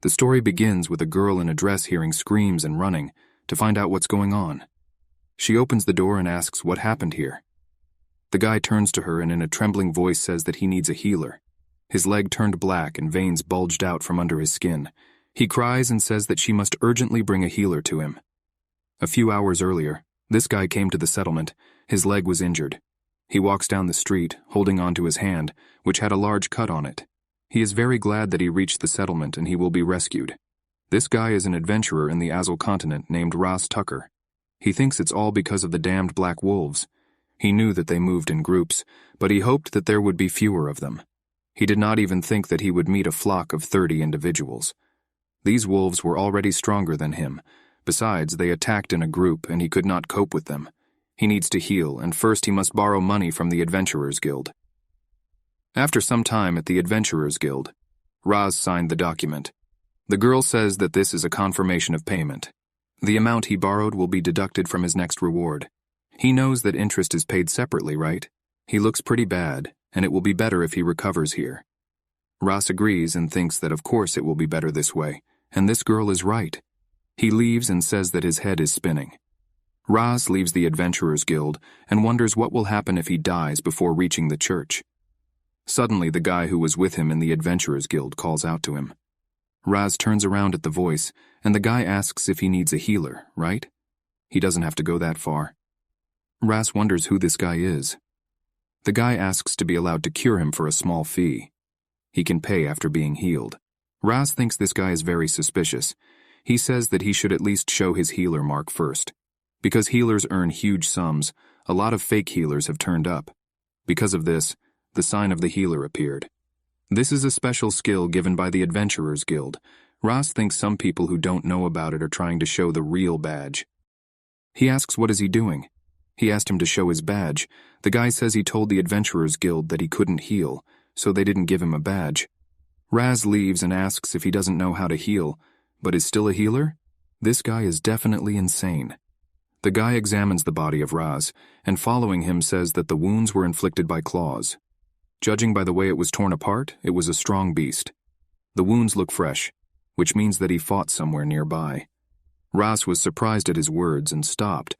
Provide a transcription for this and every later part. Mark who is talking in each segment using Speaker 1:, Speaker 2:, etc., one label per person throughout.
Speaker 1: The story begins with a girl in a dress hearing screams and running to find out what's going on. She opens the door and asks what happened here. The guy turns to her and in a trembling voice says that he needs a healer. His leg turned black and veins bulged out from under his skin. He cries and says that she must urgently bring a healer to him. A few hours earlier, this guy came to the settlement. His leg was injured. He walks down the street, holding onto his hand, which had a large cut on it. He is very glad that he reached the settlement and he will be rescued. This guy is an adventurer in the Azul continent named Ross Tucker. He thinks it's all because of the damned black wolves. He knew that they moved in groups, but he hoped that there would be fewer of them. He did not even think that he would meet a flock of 30 individuals. These wolves were already stronger than him. Besides, they attacked in a group and he could not cope with them. He needs to heal, and first he must borrow money from the Adventurers Guild. After some time at the Adventurers Guild, Raz signed the document. The girl says that this is a confirmation of payment. The amount he borrowed will be deducted from his next reward. He knows that interest is paid separately, right? He looks pretty bad, and it will be better if he recovers here. Raz agrees and thinks that of course it will be better this way, and this girl is right. He leaves and says that his head is spinning. Raz leaves the Adventurers Guild and wonders what will happen if he dies before reaching the church. Suddenly, the guy who was with him in the Adventurers Guild calls out to him. Raz turns around at the voice, and the guy asks if he needs a healer, right? He doesn't have to go that far. Raz wonders who this guy is. The guy asks to be allowed to cure him for a small fee. He can pay after being healed. Raz thinks this guy is very suspicious. He says that he should at least show his healer mark first. Because healers earn huge sums, a lot of fake healers have turned up. Because of this, the sign of the healer appeared. This is a special skill given by the Adventurers Guild. Raz thinks some people who don't know about it are trying to show the real badge. He asks what is he doing. He asked him to show his badge. The guy says he told the Adventurers Guild that he couldn't heal, so they didn't give him a badge. Raz leaves and asks if he doesn't know how to heal, but is still a healer? This guy is definitely insane. The guy examines the body of Raz, and following him says that the wounds were inflicted by claws. Judging by the way it was torn apart, it was a strong beast. The wounds look fresh, which means that he fought somewhere nearby. Raz was surprised at his words and stopped.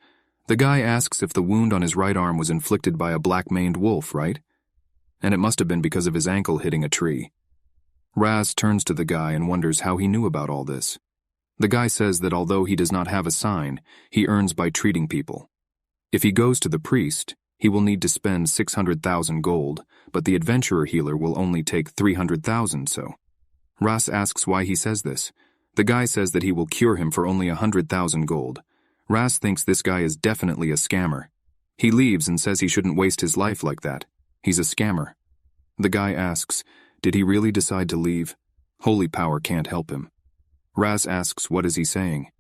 Speaker 1: The guy asks if the wound on his right arm was inflicted by a black-maned wolf, right? And it must have been because of his ankle hitting a tree. Raz turns to the guy and wonders how he knew about all this. The guy says that although he does not have a sign, he earns by treating people. If he goes to the priest, he will need to spend 600,000 gold, but the adventurer healer will only take 300,000 so. Raz asks why he says this. The guy says that he will cure him for only 100,000 gold. Raz thinks this guy is definitely a scammer. He leaves and says he shouldn't waste his life like that. He's a scammer. The guy asks, did he really decide to leave? Holy power can't help him. Raz asks what is he saying.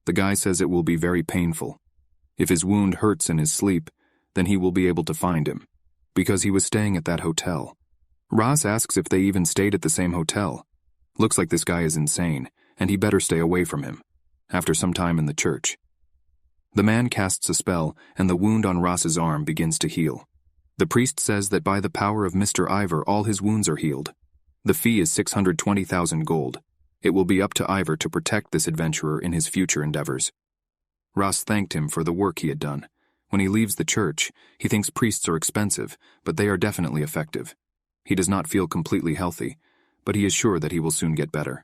Speaker 1: The guy says it will be very painful. If his wound hurts in his sleep, then he will be able to find him, because he was staying at that hotel. Raz asks if they even stayed at the same hotel. Looks like this guy is insane, and he better stay away from him. After some time in the church, the man casts a spell, and the wound on Raz's arm begins to heal. The priest says that by the power of Mr. Ivor all his wounds are healed. The fee is 620,000 gold. It will be up to Ivor to protect this adventurer in his future endeavors. Raz thanked him for the work he had done. When he leaves the church, he thinks priests are expensive, but they are definitely effective. He does not feel completely healthy, but he is sure that he will soon get better.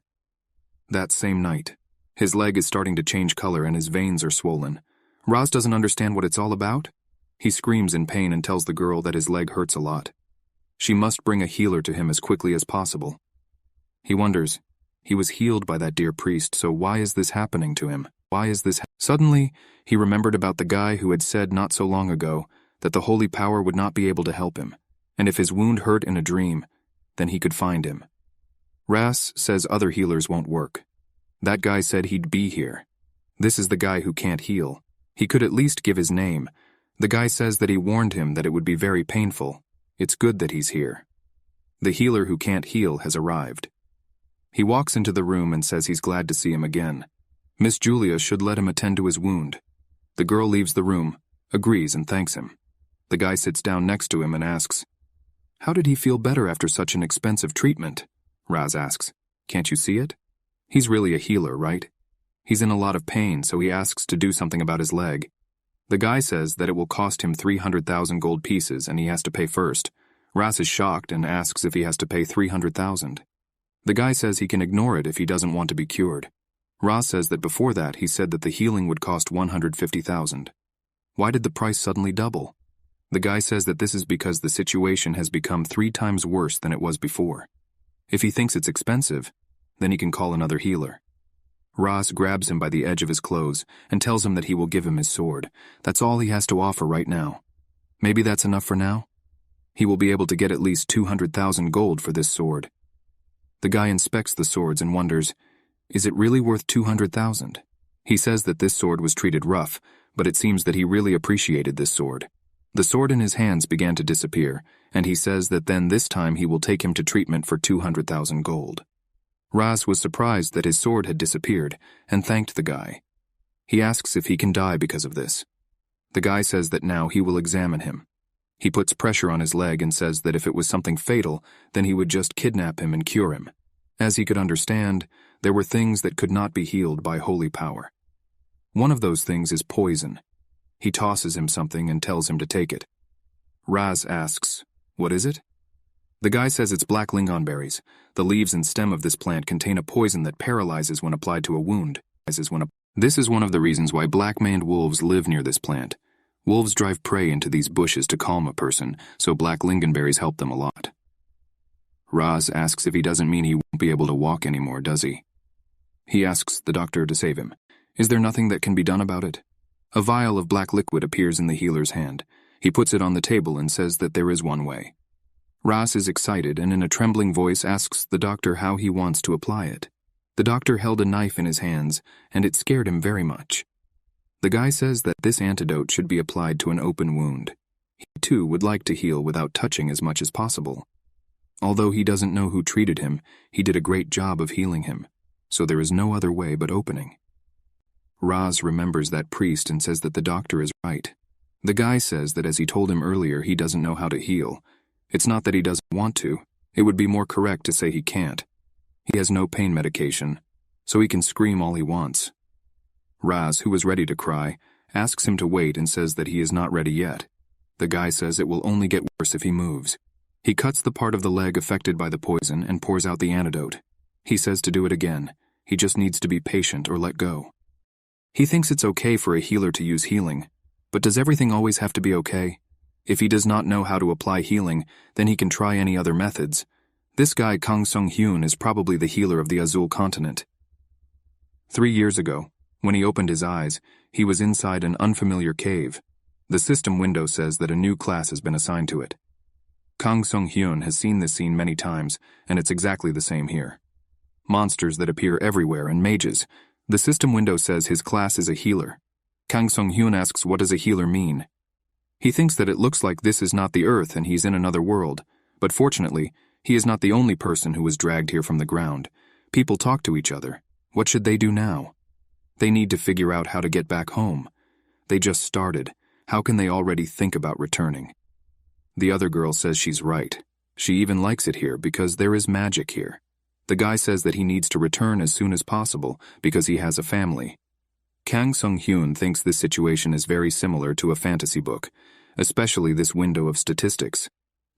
Speaker 1: That same night, his leg is starting to change color and his veins are swollen. Raz doesn't understand what it's all about. He screams in pain and tells the girl that his leg hurts a lot. She must bring a healer to him as quickly as possible. He wonders, he was healed by that dear priest, so why is this happening to him? Suddenly, he remembered about the guy who had said not so long ago that the holy power would not be able to help him, and if his wound hurt in a dream, then he could find him. Raz says other healers won't work. That guy said he'd be here. This is the guy who can't heal. He could at least give his name. The guy says that he warned him that it would be very painful. It's good that he's here. The healer who can't heal has arrived. He walks into the room and says he's glad to see him again. Miss Julia should let him attend to his wound. The girl leaves the room, agrees and thanks him. The guy sits down next to him and asks, how did he feel better after such an expensive treatment? Raz asks, can't you see it? He's really a healer, right? He's in a lot of pain, so he asks to do something about his leg. The guy says that it will cost him 300,000 gold pieces and he has to pay first. Ras is shocked and asks if he has to pay 300,000. The guy says he can ignore it if he doesn't want to be cured. Ras says that before that he said that the healing would cost 150,000. Why did the price suddenly double? The guy says that this is because the situation has become 3 times worse than it was before. If he thinks it's expensive, then he can call another healer. Ras grabs him by the edge of his clothes and tells him that he will give him his sword. That's all he has to offer right now. Maybe that's enough for now? He will be able to get at least 200,000 gold for this sword. The guy inspects the swords and wonders, is it really worth 200,000? He says that this sword was treated rough, but it seems that he really appreciated this sword. The sword in his hands began to disappear, and he says that then this time he will take him to treatment for 200,000 gold. Ras was surprised that his sword had disappeared and thanked the guy. He asks if he can die because of this. The guy says that now he will examine him. He puts pressure on his leg and says that if it was something fatal, then he would just kidnap him and cure him. As he could understand, there were things that could not be healed by holy power. One of those things is poison. He tosses him something and tells him to take it. Ras asks, "What is it?" The guy says it's black lingonberries. The leaves and stem of this plant contain a poison that paralyzes when applied to a wound. This is one of the reasons why black-maned wolves live near this plant. Wolves drive prey into these bushes to calm a person, so black lingonberries help them a lot. Ras asks if he doesn't mean he won't be able to walk anymore, does he? He asks the doctor to save him. Is there nothing that can be done about it? A vial of black liquid appears in the healer's hand. He puts it on the table and says that there is one way. Ras is excited and in a trembling voice asks the doctor how he wants to apply it. The doctor held a knife in his hands, and it scared him very much. The guy says that this antidote should be applied to an open wound. He too would like to heal without touching as much as possible. Although he doesn't know who treated him, he did a great job of healing him, so there is no other way but opening. Ras remembers that priest and says that the doctor is right. The guy says that as he told him earlier, he doesn't know how to heal. It's not that he doesn't want to. It would be more correct to say he can't. He has no pain medication, so he can scream all he wants. Ras, who was ready to cry, asks him to wait and says that he is not ready yet. The guy says it will only get worse if he moves. He cuts the part of the leg affected by the poison and pours out the antidote. He says to do it again. He just needs to be patient or let go. He thinks it's okay for a healer to use healing, but does everything always have to be okay? If he does not know how to apply healing, then he can try any other methods. This guy Kang Sung-hyun is probably the healer of the Azul continent. 3 years ago, when he opened his eyes, he was inside an unfamiliar cave. The system window says that a new class has been assigned to it. Kang Sung-hyun has seen this scene many times, and it's exactly the same here. Monsters that appear everywhere and mages. The system window says his class is a healer. Kang Sung-hyun asks what does a healer mean? He thinks that it looks like this is not the Earth and he's in another world, but fortunately, he is not the only person who was dragged here from the ground. People talk to each other. What should they do now? They need to figure out how to get back home. They just started. How can they already think about returning? The other girl says she's right. She even likes it here because there is magic here. The guy says that he needs to return as soon as possible because he has a family. Kang Sung-hyun thinks this situation is very similar to a fantasy book, especially this window of statistics.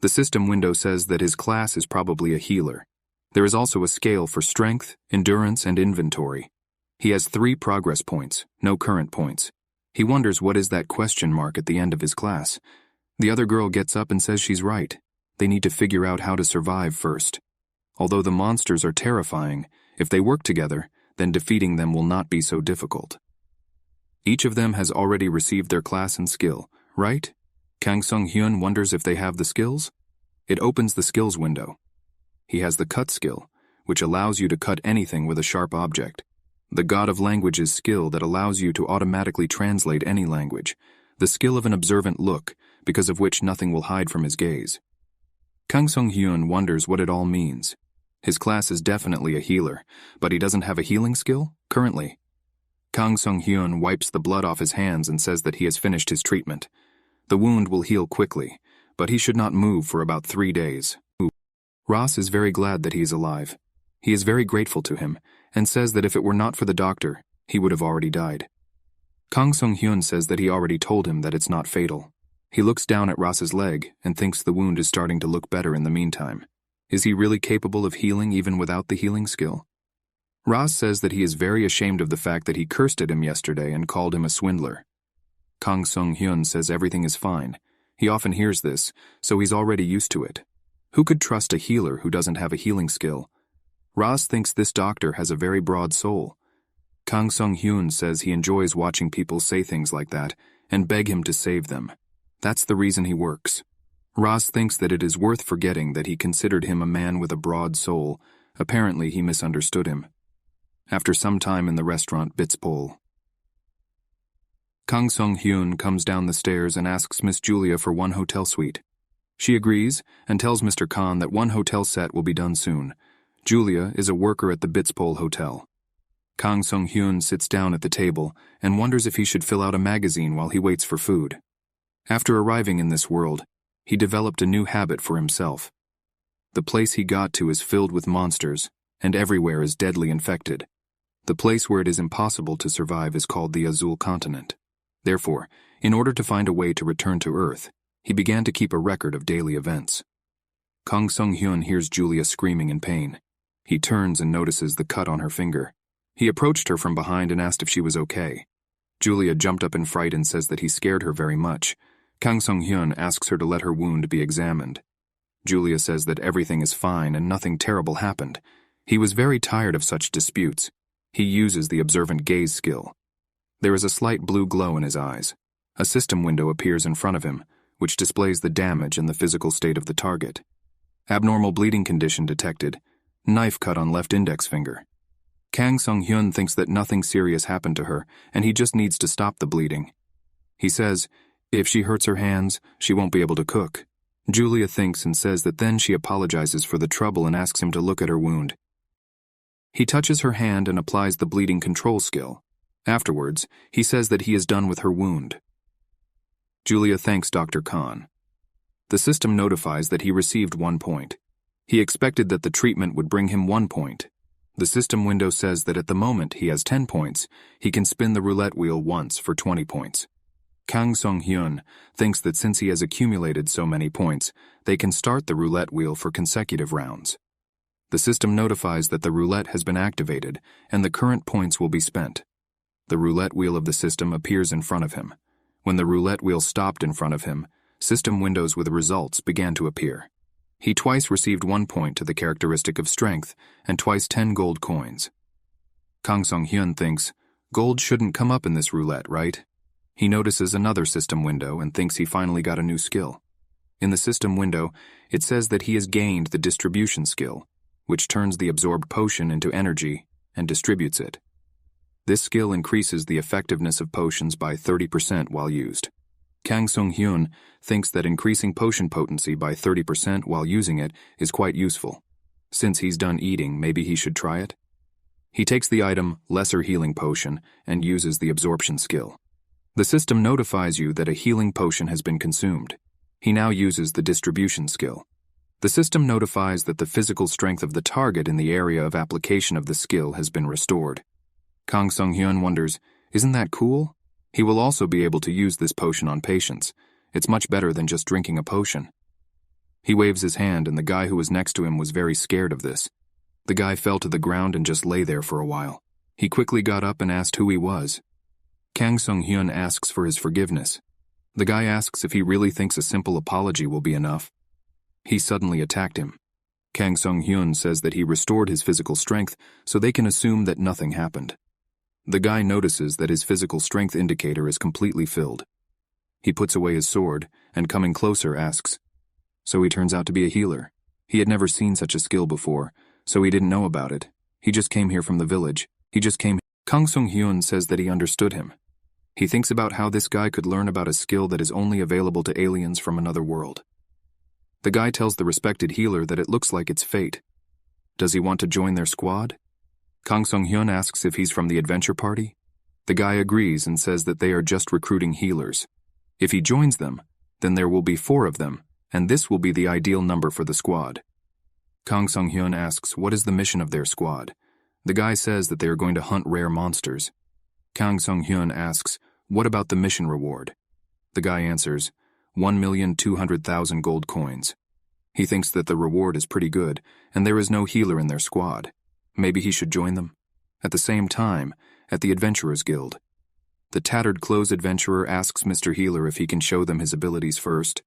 Speaker 1: The system window says that his class is probably a healer. There is also a scale for strength, endurance, and inventory. He has 3 progress points, no current points. He wonders what is that question mark at the end of his class. The other girl gets up and says she's right. They need to figure out how to survive first. Although the monsters are terrifying, if they work together, then defeating them will not be so difficult. Each of them has already received their class and skill, right? Kang Sung-hyun wonders if they have the skills. It opens the skills window. He has the cut skill, which allows you to cut anything with a sharp object. The God of Languages skill that allows you to automatically translate any language. The skill of an observant look, because of which nothing will hide from his gaze. Kang Sung-hyun wonders what it all means. His class is definitely a healer, but he doesn't have a healing skill, currently. Kang Sung-hyun wipes the blood off his hands and says that he has finished his treatment. The wound will heal quickly, but he should not move for about 3 days. Ras is very glad that he is alive. He is very grateful to him, and says that if it were not for the doctor, he would have already died. Kang Sung-hyun says that he already told him that it's not fatal. He looks down at Ross's leg and thinks the wound is starting to look better in the meantime. Is he really capable of healing even without the healing skill? Ross says that he is very ashamed of the fact that he cursed at him yesterday and called him a swindler. Kang Sung-hyun says everything is fine. He often hears this, so he's already used to it. Who could trust a healer who doesn't have a healing skill? Ross thinks this doctor has a very broad soul. Kang Sung-hyun says he enjoys watching people say things like that and beg him to save them. That's the reason he works. Ross thinks that it is worth forgetting that he considered him a man with a broad soul. Apparently he misunderstood him. After some time in the restaurant Bitspol, Kang Sung-hyun comes down the stairs and asks Miss Julia for one hotel suite. She agrees and tells Mr. Khan that one hotel set will be done soon. Julia is a worker at the Bitspol Hotel. Kang Sung-hyun sits down at the table and wonders if he should fill out a magazine while he waits for food. After arriving in this world, he developed a new habit for himself. The place he got to is filled with monsters, and everywhere is deadly infected. The place where it is impossible to survive is called the Azul Continent. Therefore, in order to find a way to return to Earth, he began to keep a record of daily events. Kang Sung-hyun hears Julia screaming in pain. He turns and notices the cut on her finger. He approached her from behind and asked if she was okay. Julia jumped up in fright and says that he scared her very much. Kang Sung-hyun asks her to let her wound be examined. Julia says that everything is fine and nothing terrible happened. He was very tired of such disputes. He uses the observant gaze skill. There is a slight blue glow in his eyes. A system window appears in front of him, which displays the damage and the physical state of the target. Abnormal bleeding condition detected. Knife cut on left index finger. Kang Sung-hyun thinks that nothing serious happened to her, and he just needs to stop the bleeding. He says, if she hurts her hands, she won't be able to cook. Julia thinks and says that then she apologizes for the trouble and asks him to look at her wound. He touches her hand and applies the bleeding control skill. Afterwards, he says that he is done with her wound. Julia thanks Dr. Khan. The system notifies that he received 1 point. He expected that the treatment would bring him 1 point. The system window says that at the moment he has 10 points, he can spin the roulette wheel once for 20 points. Kang Sung-hyun thinks that since he has accumulated so many points, they can start the roulette wheel for consecutive rounds. The system notifies that the roulette has been activated and the current points will be spent. The roulette wheel of the system appears in front of him. When the roulette wheel stopped in front of him, system windows with results began to appear. He twice received 1 point to the characteristic of strength and twice 10 gold coins. Kang Sung-hyun thinks, gold shouldn't come up in this roulette, right? He notices another system window and thinks he finally got a new skill. In the system window, it says that he has gained the distribution skill, which turns the absorbed potion into energy and distributes it. This skill increases the effectiveness of potions by 30% while used. Kang Sung-hyun thinks that increasing potion potency by 30% while using it is quite useful. Since he's done eating, maybe he should try it? He takes the item Lesser Healing Potion and uses the absorption skill. The system notifies you that a healing potion has been consumed. He now uses the distribution skill. The system notifies that the physical strength of the target in the area of application of the skill has been restored. Kang Sung-hyun wonders, isn't that cool? He will also be able to use this potion on patients. It's much better than just drinking a potion. He waves his hand and the guy who was next to him was very scared of this. The guy fell to the ground and just lay there for a while. He quickly got up and asked who he was. Kang Sung-hyun asks for his forgiveness. The guy asks if he really thinks a simple apology will be enough. He suddenly attacked him. Kang Sung-hyun says that he restored his physical strength, so they can assume that nothing happened. The guy notices that his physical strength indicator is completely filled. He puts away his sword, and coming closer asks, so he turns out to be a healer. He had never seen such a skill before, so he didn't know about it. He just came here from the village. Kang Sung-hyun says that he understood him. He thinks about how this guy could learn about a skill that is only available to aliens from another world. The guy tells the respected healer that it looks like it's fate. Does he want to join their squad? Kang Sung-hyun asks if he's from the adventure party. The guy agrees and says that they are just recruiting healers. If he joins them, then there will be 4 of them, and this will be the ideal number for the squad. Kang Sung-hyun asks what is the mission of their squad. The guy says that they are going to hunt rare monsters. Kang Sung-hyun asks, "What about the mission reward?" The guy answers, 1,200,000 gold coins. He thinks that the reward is pretty good, and there is no healer in their squad. Maybe he should join them? At the same time, at the Adventurers Guild, the tattered clothes adventurer asks Mr. Healer if he can show them his abilities first.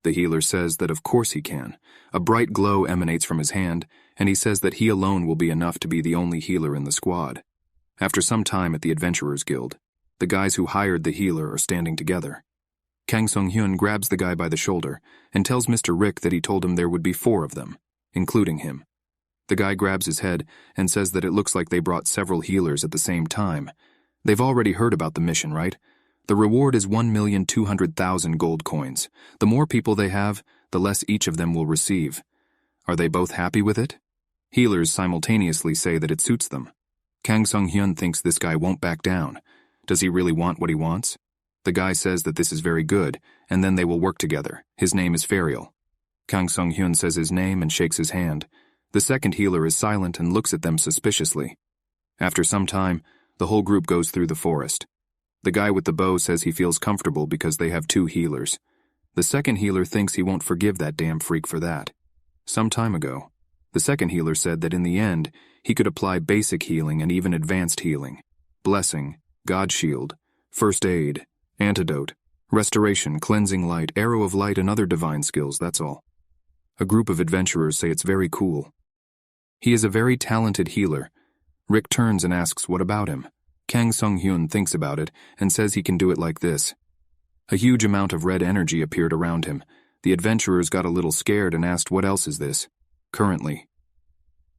Speaker 1: The healer says that of course he can. A bright glow emanates from his hand, and he says that he alone will be enough to be the only healer in the squad. After some time at the Adventurers Guild, the guys who hired the healer are standing together. Kang Sung-hyun grabs the guy by the shoulder and tells Mr. Rick that he told him there would be 4 of them, including him. The guy grabs his head and says that it looks like they brought several healers at the same time. They've already heard about the mission, right? The reward is 1,200,000 gold coins. The more people they have, the less each of them will receive. Are they both happy with it? Healers simultaneously say that it suits them. Kang Sung-hyun thinks this guy won't back down. Does he really want what he wants? The guy says that this is very good, and then they will work together. His name is Ferial. Kang Sung-hyun says his name and shakes his hand. The second healer is silent and looks at them suspiciously. After some time, the whole group goes through the forest. The guy with the bow says he feels comfortable because they have 2 healers. The second healer thinks he won't forgive that damn freak for that. Some time ago, the second healer said that in the end, he could apply basic healing and even advanced healing. Blessing, God Shield, First Aid, Antidote, Restoration, Cleansing Light, Arrow of Light, and other divine skills, that's all. A group of adventurers say it's very cool. He is a very talented healer. Rick turns and asks what about him. Kang Sung-hyun thinks about it and says he can do it like this. A huge amount of red energy appeared around him. The adventurers got a little scared and asked what else is this? Currently.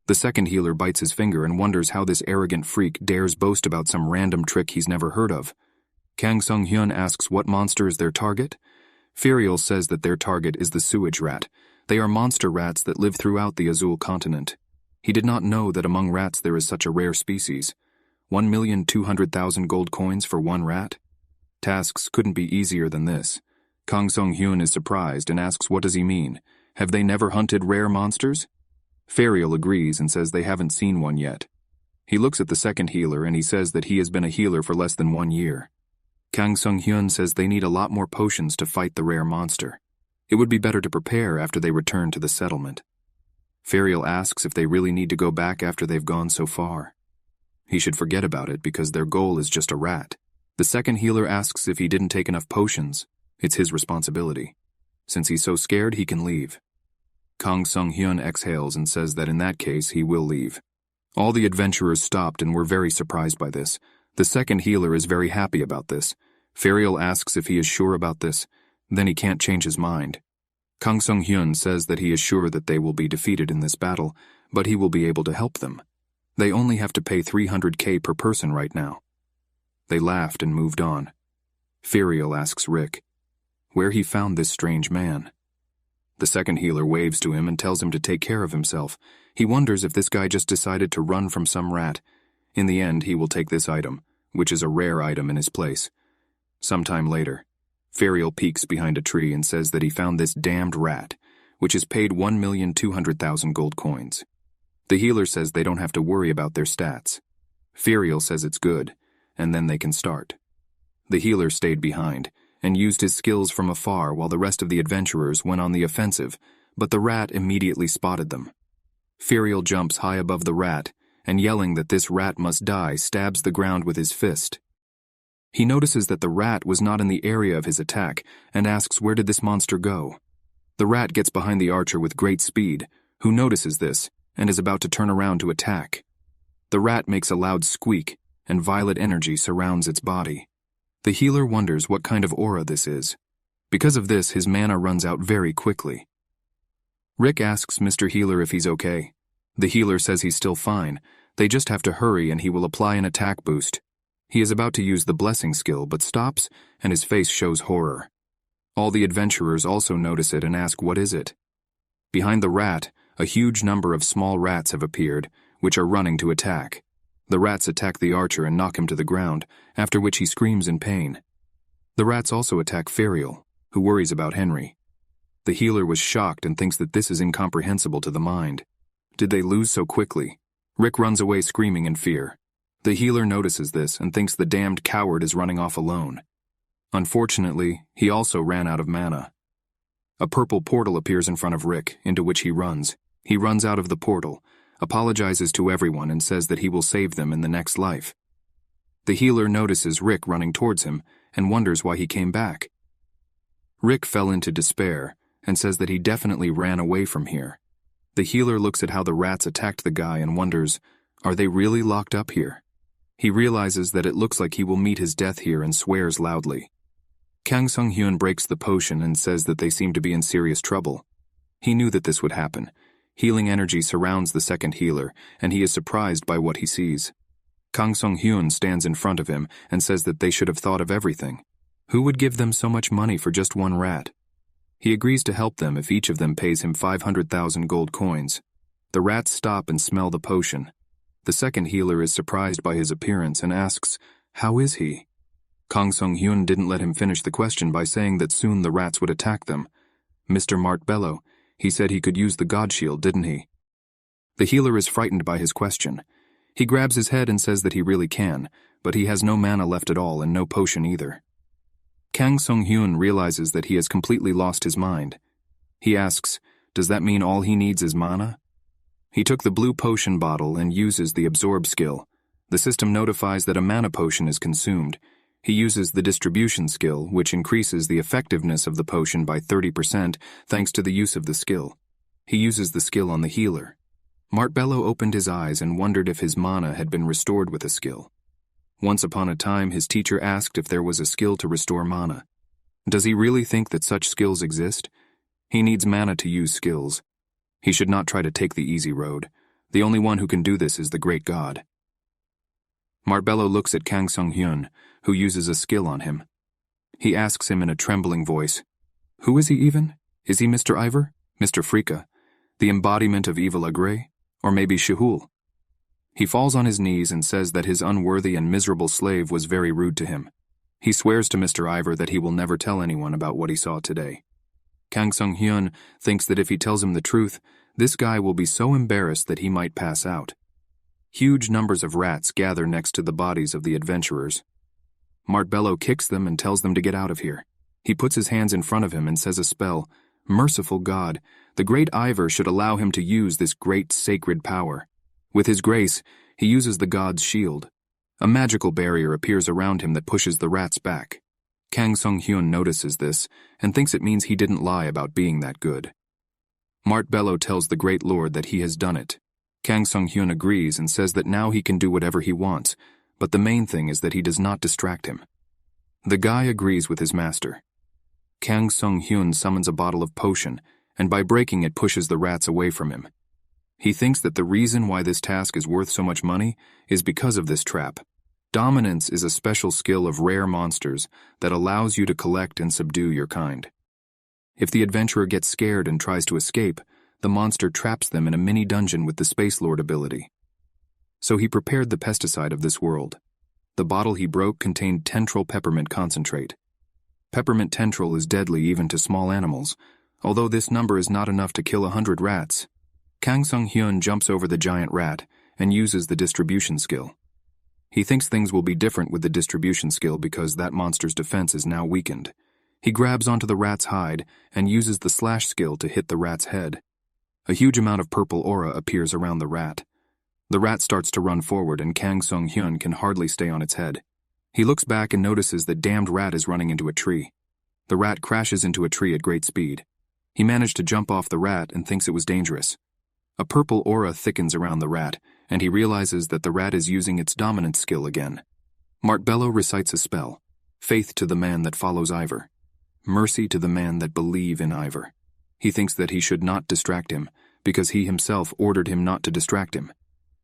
Speaker 1: The second healer bites his finger and wonders how this arrogant freak dares boast about some random trick he's never heard of. Kang Sung-hyun asks what monster is their target. Ferial says that their target is the sewage rat. They are monster rats that live throughout the Azul continent. He did not know that among rats there is such a rare species. 1,200,000 gold coins for one rat? Tasks couldn't be easier than this. Kang Sung-hyun is surprised and asks what does he mean? Have they never hunted rare monsters? Ferial agrees and says they haven't seen one yet. He looks at the second healer and he says that he has been a healer for less than 1 year. Kang Sung-hyun says they need a lot more potions to fight the rare monster. It would be better to prepare after they return to the settlement. Ferial asks if they really need to go back after they've gone so far. He should forget about it because their goal is just a rat. The second healer asks if he didn't take enough potions. It's his responsibility. Since he's so scared, he can leave. Kang Sung-hyun exhales and says that in that case, he will leave. All the adventurers stopped and were very surprised by this. The second healer is very happy about this. Ferial asks if he is sure about this. Then he can't change his mind. Kang Sung-hyun says that he is sure that they will be defeated in this battle, but he will be able to help them. They only have to pay 300k per person right now. They laughed and moved on. Ferial asks Rick where he found this strange man. The second healer waves to him and tells him to take care of himself. He wonders if this guy just decided to run from some rat. In the end, he will take this item, which is a rare item, in his place. Sometime later, Ferial peeks behind a tree and says that he found this damned rat, which is paid 1,200,000 gold coins. The healer says they don't have to worry about their stats. Ferial says it's good, and then they can start. The healer stayed behind and used his skills from afar while the rest of the adventurers went on the offensive, but the rat immediately spotted them. Ferial jumps high above the rat and, yelling that this rat must die, stabs the ground with his fist. He notices that the rat was not in the area of his attack and asks where did this monster go. The rat gets behind the archer with great speed, who notices this and is about to turn around to attack. The rat makes a loud squeak, and violet energy surrounds its body. The healer wonders what kind of aura this is. Because of this, his mana runs out very quickly. Rick asks Mr. Healer if he's okay. The healer says he's still fine. They just have to hurry and he will apply an attack boost. He is about to use the blessing skill but stops and his face shows horror. All the adventurers also notice it and ask what is it. Behind the rat, a huge number of small rats have appeared, which are running to attack. The rats attack the archer and knock him to the ground, after which he screams in pain. The rats also attack Ferial, who worries about Henry. The healer was shocked and thinks that this is incomprehensible to the mind. Did they lose so quickly? Rick runs away screaming in fear. The healer notices this and thinks the damned coward is running off alone. Unfortunately, he also ran out of mana. A purple portal appears in front of Rick, into which he runs. He runs out of the portal, apologizes to everyone and says that he will save them in the next life. The healer notices Rick running towards him and wonders why he came back. Rick fell into despair and says that he definitely ran away from here. The healer looks at how the rats attacked the guy and wonders, are they really locked up here? He realizes that it looks like he will meet his death here and swears loudly. Kang Sung-hyun breaks the potion and says that they seem to be in serious trouble. He knew that this would happen. Healing energy surrounds the second healer, and he is surprised by what he sees. Kang Sung-hyun stands in front of him and says that they should have thought of everything. Who would give them so much money for just one rat? He agrees to help them if each of them pays him 500,000 gold coins. The rats stop and smell the potion. The second healer is surprised by his appearance and asks, "How is he?" Kang Sung-hyun didn't let him finish the question by saying that soon the rats would attack them. "Mr. Mart Bello, he said he could use the God Shield, didn't he?" The healer is frightened by his question. He grabs his head and says that he really can, but he has no mana left at all and no potion either. Kang Sung-hyun realizes that he has completely lost his mind. He asks, does that mean all he needs is mana? He took the blue potion bottle and uses the absorb skill. The system notifies that a mana potion is consumed. He uses the distribution skill, which increases the effectiveness of the potion by 30% thanks to the use of the skill. He uses the skill on the healer. Mart Bello opened his eyes and wondered if his mana had been restored with a skill. Once upon a time, his teacher asked if there was a skill to restore mana. Does he really think that such skills exist? He needs mana to use skills. He should not try to take the easy road. The only one who can do this is the great god. Mart Bello looks at Kang Sung-hyun, who uses a skill on him. He asks him in a trembling voice, "Who is he even? Is he Mr. Ivor? Mr. Frika? The embodiment of evil Agre? Or maybe Shahul?" He falls on his knees and says that his unworthy and miserable slave was very rude to him. He swears to Mr. Ivor that he will never tell anyone about what he saw today. Kang Sung-hyun thinks that if he tells him the truth, this guy will be so embarrassed that he might pass out. Huge numbers of rats gather next to the bodies of the adventurers. Mart Bello kicks them and tells them to get out of here. He puts his hands in front of him and says a spell. Merciful God, the great Ivor should allow him to use this great sacred power. With his grace, he uses the god's shield. A magical barrier appears around him that pushes the rats back. Kang Sung-hyun notices this and thinks it means he didn't lie about being that good. Mart Bello tells the great lord that he has done it. Kang Sung-hyun agrees and says that now he can do whatever he wants, but the main thing is that he does not distract him. The guy agrees with his master. Kang Sung-hyun summons a bottle of potion, and by breaking it pushes the rats away from him. He thinks that the reason why this task is worth so much money is because of this trap. Dominance is a special skill of rare monsters that allows you to collect and subdue your kind. If the adventurer gets scared and tries to escape, the monster traps them in a mini dungeon with the Space Lord ability. So he prepared the pesticide of this world. The bottle he broke contained tentral peppermint concentrate. Peppermint tentral is deadly even to small animals, although this number is not enough to kill 100 rats. Kang Sung-hyun jumps over the giant rat and uses the distribution skill. He thinks things will be different with the distribution skill because that monster's defense is now weakened. He grabs onto the rat's hide and uses the slash skill to hit the rat's head. A huge amount of purple aura appears around the rat. The rat starts to run forward and Kang Sung-hyun can hardly stay on its head. He looks back and notices that damned rat is running into a tree. The rat crashes into a tree at great speed. He managed to jump off the rat and thinks it was dangerous. A purple aura thickens around the rat, and he realizes that the rat is using its dominant skill again. Mart Bello recites a spell. Faith to the man that follows Ivor. Mercy to the man that believe in Ivor. He thinks that he should not distract him, because he himself ordered him not to distract him.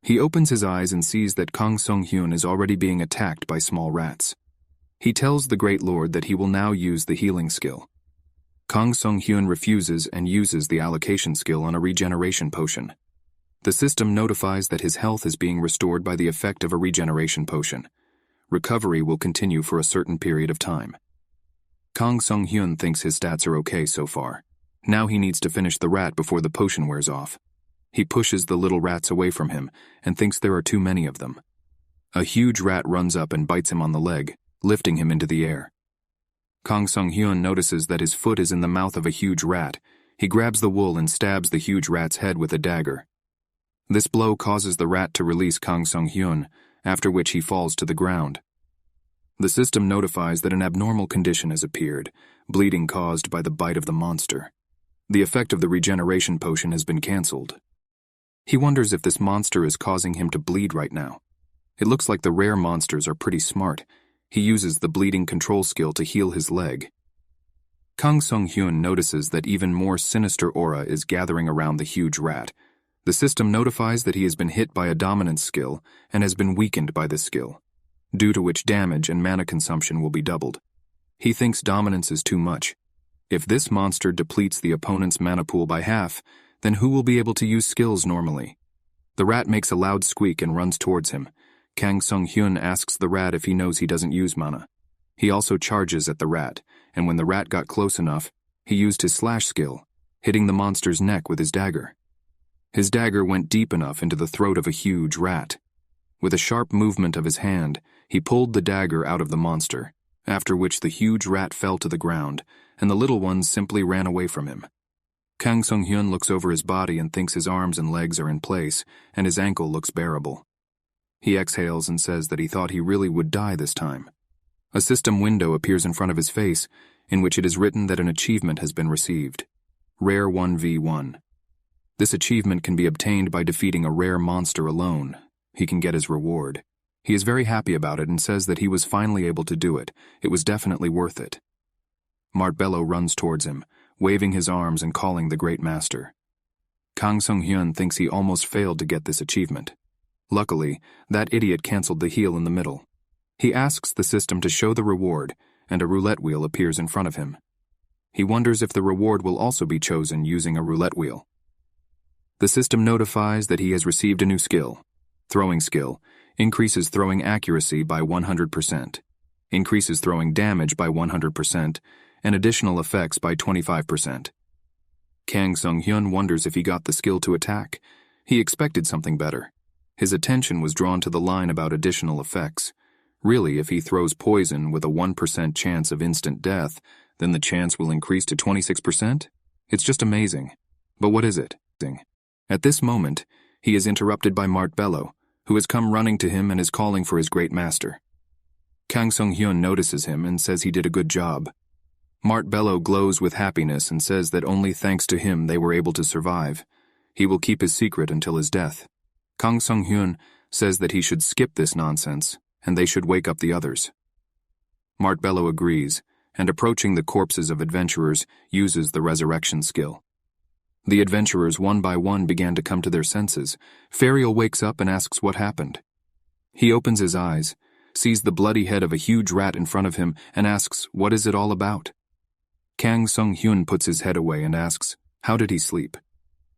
Speaker 1: He opens his eyes and sees that Kang Sung-hyun is already being attacked by small rats. He tells the Great Lord that he will now use the healing skill. Kang Sung-hyun refuses and uses the allocation skill on a regeneration potion. The system notifies that his health is being restored by the effect of a regeneration potion. Recovery will continue for a certain period of time. Kang Sung-hyun thinks his stats are okay so far. Now he needs to finish the rat before the potion wears off. He pushes the little rats away from him and thinks there are too many of them. A huge rat runs up and bites him on the leg, lifting him into the air. Kang Sung-hyun notices that his foot is in the mouth of a huge rat. He grabs the wool and stabs the huge rat's head with a dagger. This blow causes the rat to release Kang Sung-hyun, after which he falls to the ground. The system notifies that an abnormal condition has appeared, bleeding caused by the bite of the monster. The effect of the regeneration potion has been cancelled. He wonders if this monster is causing him to bleed right now. It looks like the rare monsters are pretty smart. He uses the bleeding control skill to heal his leg. Kang Sung-hyun notices that even more sinister aura is gathering around the huge rat. The system notifies that he has been hit by a dominance skill and has been weakened by this skill, due to which damage and mana consumption will be doubled. He thinks dominance is too much. If this monster depletes the opponent's mana pool by half, then who will be able to use skills normally? The rat makes a loud squeak and runs towards him. Kang Sung-hyun asks the rat if he knows he doesn't use mana. He also charges at the rat, and when the rat got close enough, he used his slash skill, hitting the monster's neck with his dagger. His dagger went deep enough into the throat of a huge rat. With a sharp movement of his hand, he pulled the dagger out of the monster, after which the huge rat fell to the ground, and the little ones simply ran away from him. Kang Sung-hyun looks over his body and thinks his arms and legs are in place, and his ankle looks bearable. He exhales and says that he thought he really would die this time. A system window appears in front of his face, in which it is written that an achievement has been received. Rare 1v1. This achievement can be obtained by defeating a rare monster alone. He can get his reward. He is very happy about it and says that he was finally able to do it. It was definitely worth it. Mart Bello runs towards him, waving his arms and calling the Great Master. Kang Sung-hyun thinks he almost failed to get this achievement. Luckily, that idiot cancelled the heal in the middle. He asks the system to show the reward, and a roulette wheel appears in front of him. He wonders if the reward will also be chosen using a roulette wheel. The system notifies that he has received a new skill. Throwing skill increases throwing accuracy by 100%, increases throwing damage by 100%, and additional effects by 25%. Kang Sung-hyun wonders if he got the skill to attack. He expected something better. His attention was drawn to the line about additional effects. Really, if he throws poison with a 1% chance of instant death, then the chance will increase to 26%? It's just amazing. But what is it? At this moment, he is interrupted by Mart Bello, who has come running to him and is calling for his great master. Kang Sung-hyun notices him and says he did a good job. Mart Bello glows with happiness and says that only thanks to him they were able to survive. He will keep his secret until his death. Kang Sung-hyun says that he should skip this nonsense, and they should wake up the others. Mart Bello agrees, and approaching the corpses of adventurers, uses the resurrection skill. The adventurers one by one began to come to their senses. Ferial wakes up and asks what happened. He opens his eyes, sees the bloody head of a huge rat in front of him, and asks, what is it all about? Kang Sung-hyun puts his head away and asks, how did he sleep?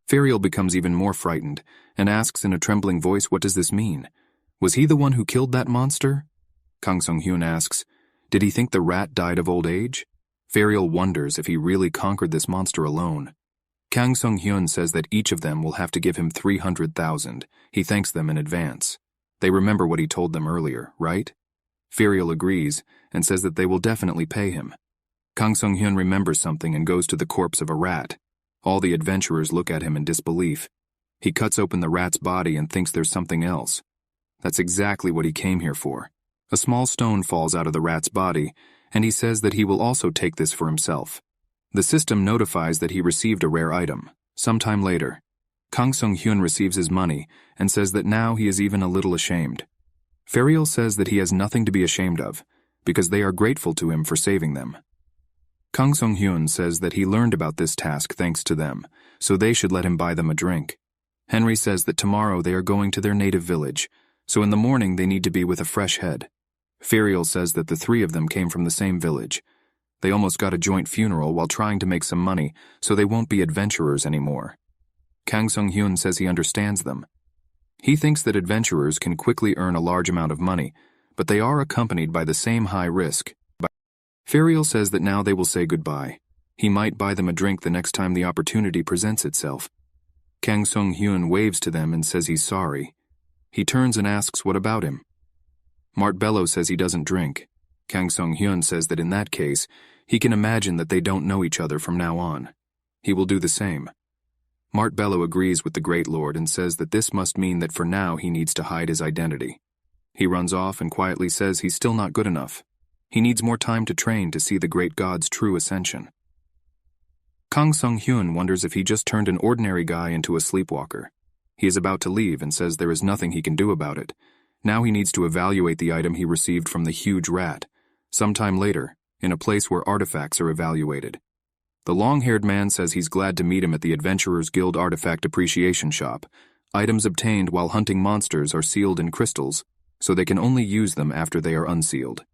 Speaker 1: Ferial becomes even more frightened, and asks in a trembling voice, what does this mean? Was he the one who killed that monster? Kang Sung-hyun asks, did he think the rat died of old age? Ferial wonders if he really conquered this monster alone. Kang Sung-hyun says that each of them will have to give him 300,000. He thanks them in advance. They remember what he told them earlier, right? Ferial agrees and says that they will definitely pay him. Kang Sung-hyun remembers something and goes to the corpse of a rat. All the adventurers look at him in disbelief. He cuts open the rat's body and thinks there's something else. That's exactly what he came here for. A small stone falls out of the rat's body, and he says that he will also take this for himself. The system notifies that he received a rare item. Sometime later, Kang Sung-hyun receives his money and says that now he is even a little ashamed. Ferial says that he has nothing to be ashamed of, because they are grateful to him for saving them. Kang Sung-hyun says that he learned about this task thanks to them, so they should let him buy them a drink. Henry says that tomorrow they are going to their native village, so in the morning they need to be with a fresh head. Ferial says that the three of them came from the same village. They almost got a joint funeral while trying to make some money, so they won't be adventurers anymore. Kang Sung-hyun says he understands them. He thinks that adventurers can quickly earn a large amount of money, but they are accompanied by the same high risk. Ferial says that now they will say goodbye. He might buy them a drink the next time the opportunity presents itself. Kang Sung-hyun waves to them and says he's sorry. He turns and asks what about him. Mart Bello says he doesn't drink. Kang Sung-hyun says that in that case, he can imagine that they don't know each other from now on. He will do the same. Mart Bello agrees with the Great Lord and says that this must mean that for now he needs to hide his identity. He runs off and quietly says he's still not good enough. He needs more time to train to see the great god's true ascension. Kang Sung-hyun wonders if he just turned an ordinary guy into a sleepwalker. He is about to leave and says there is nothing he can do about it. Now he needs to evaluate the item he received from the huge rat. Sometime later, in a place where artifacts are evaluated. The long-haired man says he's glad to meet him at the Adventurers Guild Artifact Appreciation Shop. Items obtained while hunting monsters are sealed in crystals, so they can only use them after they are unsealed.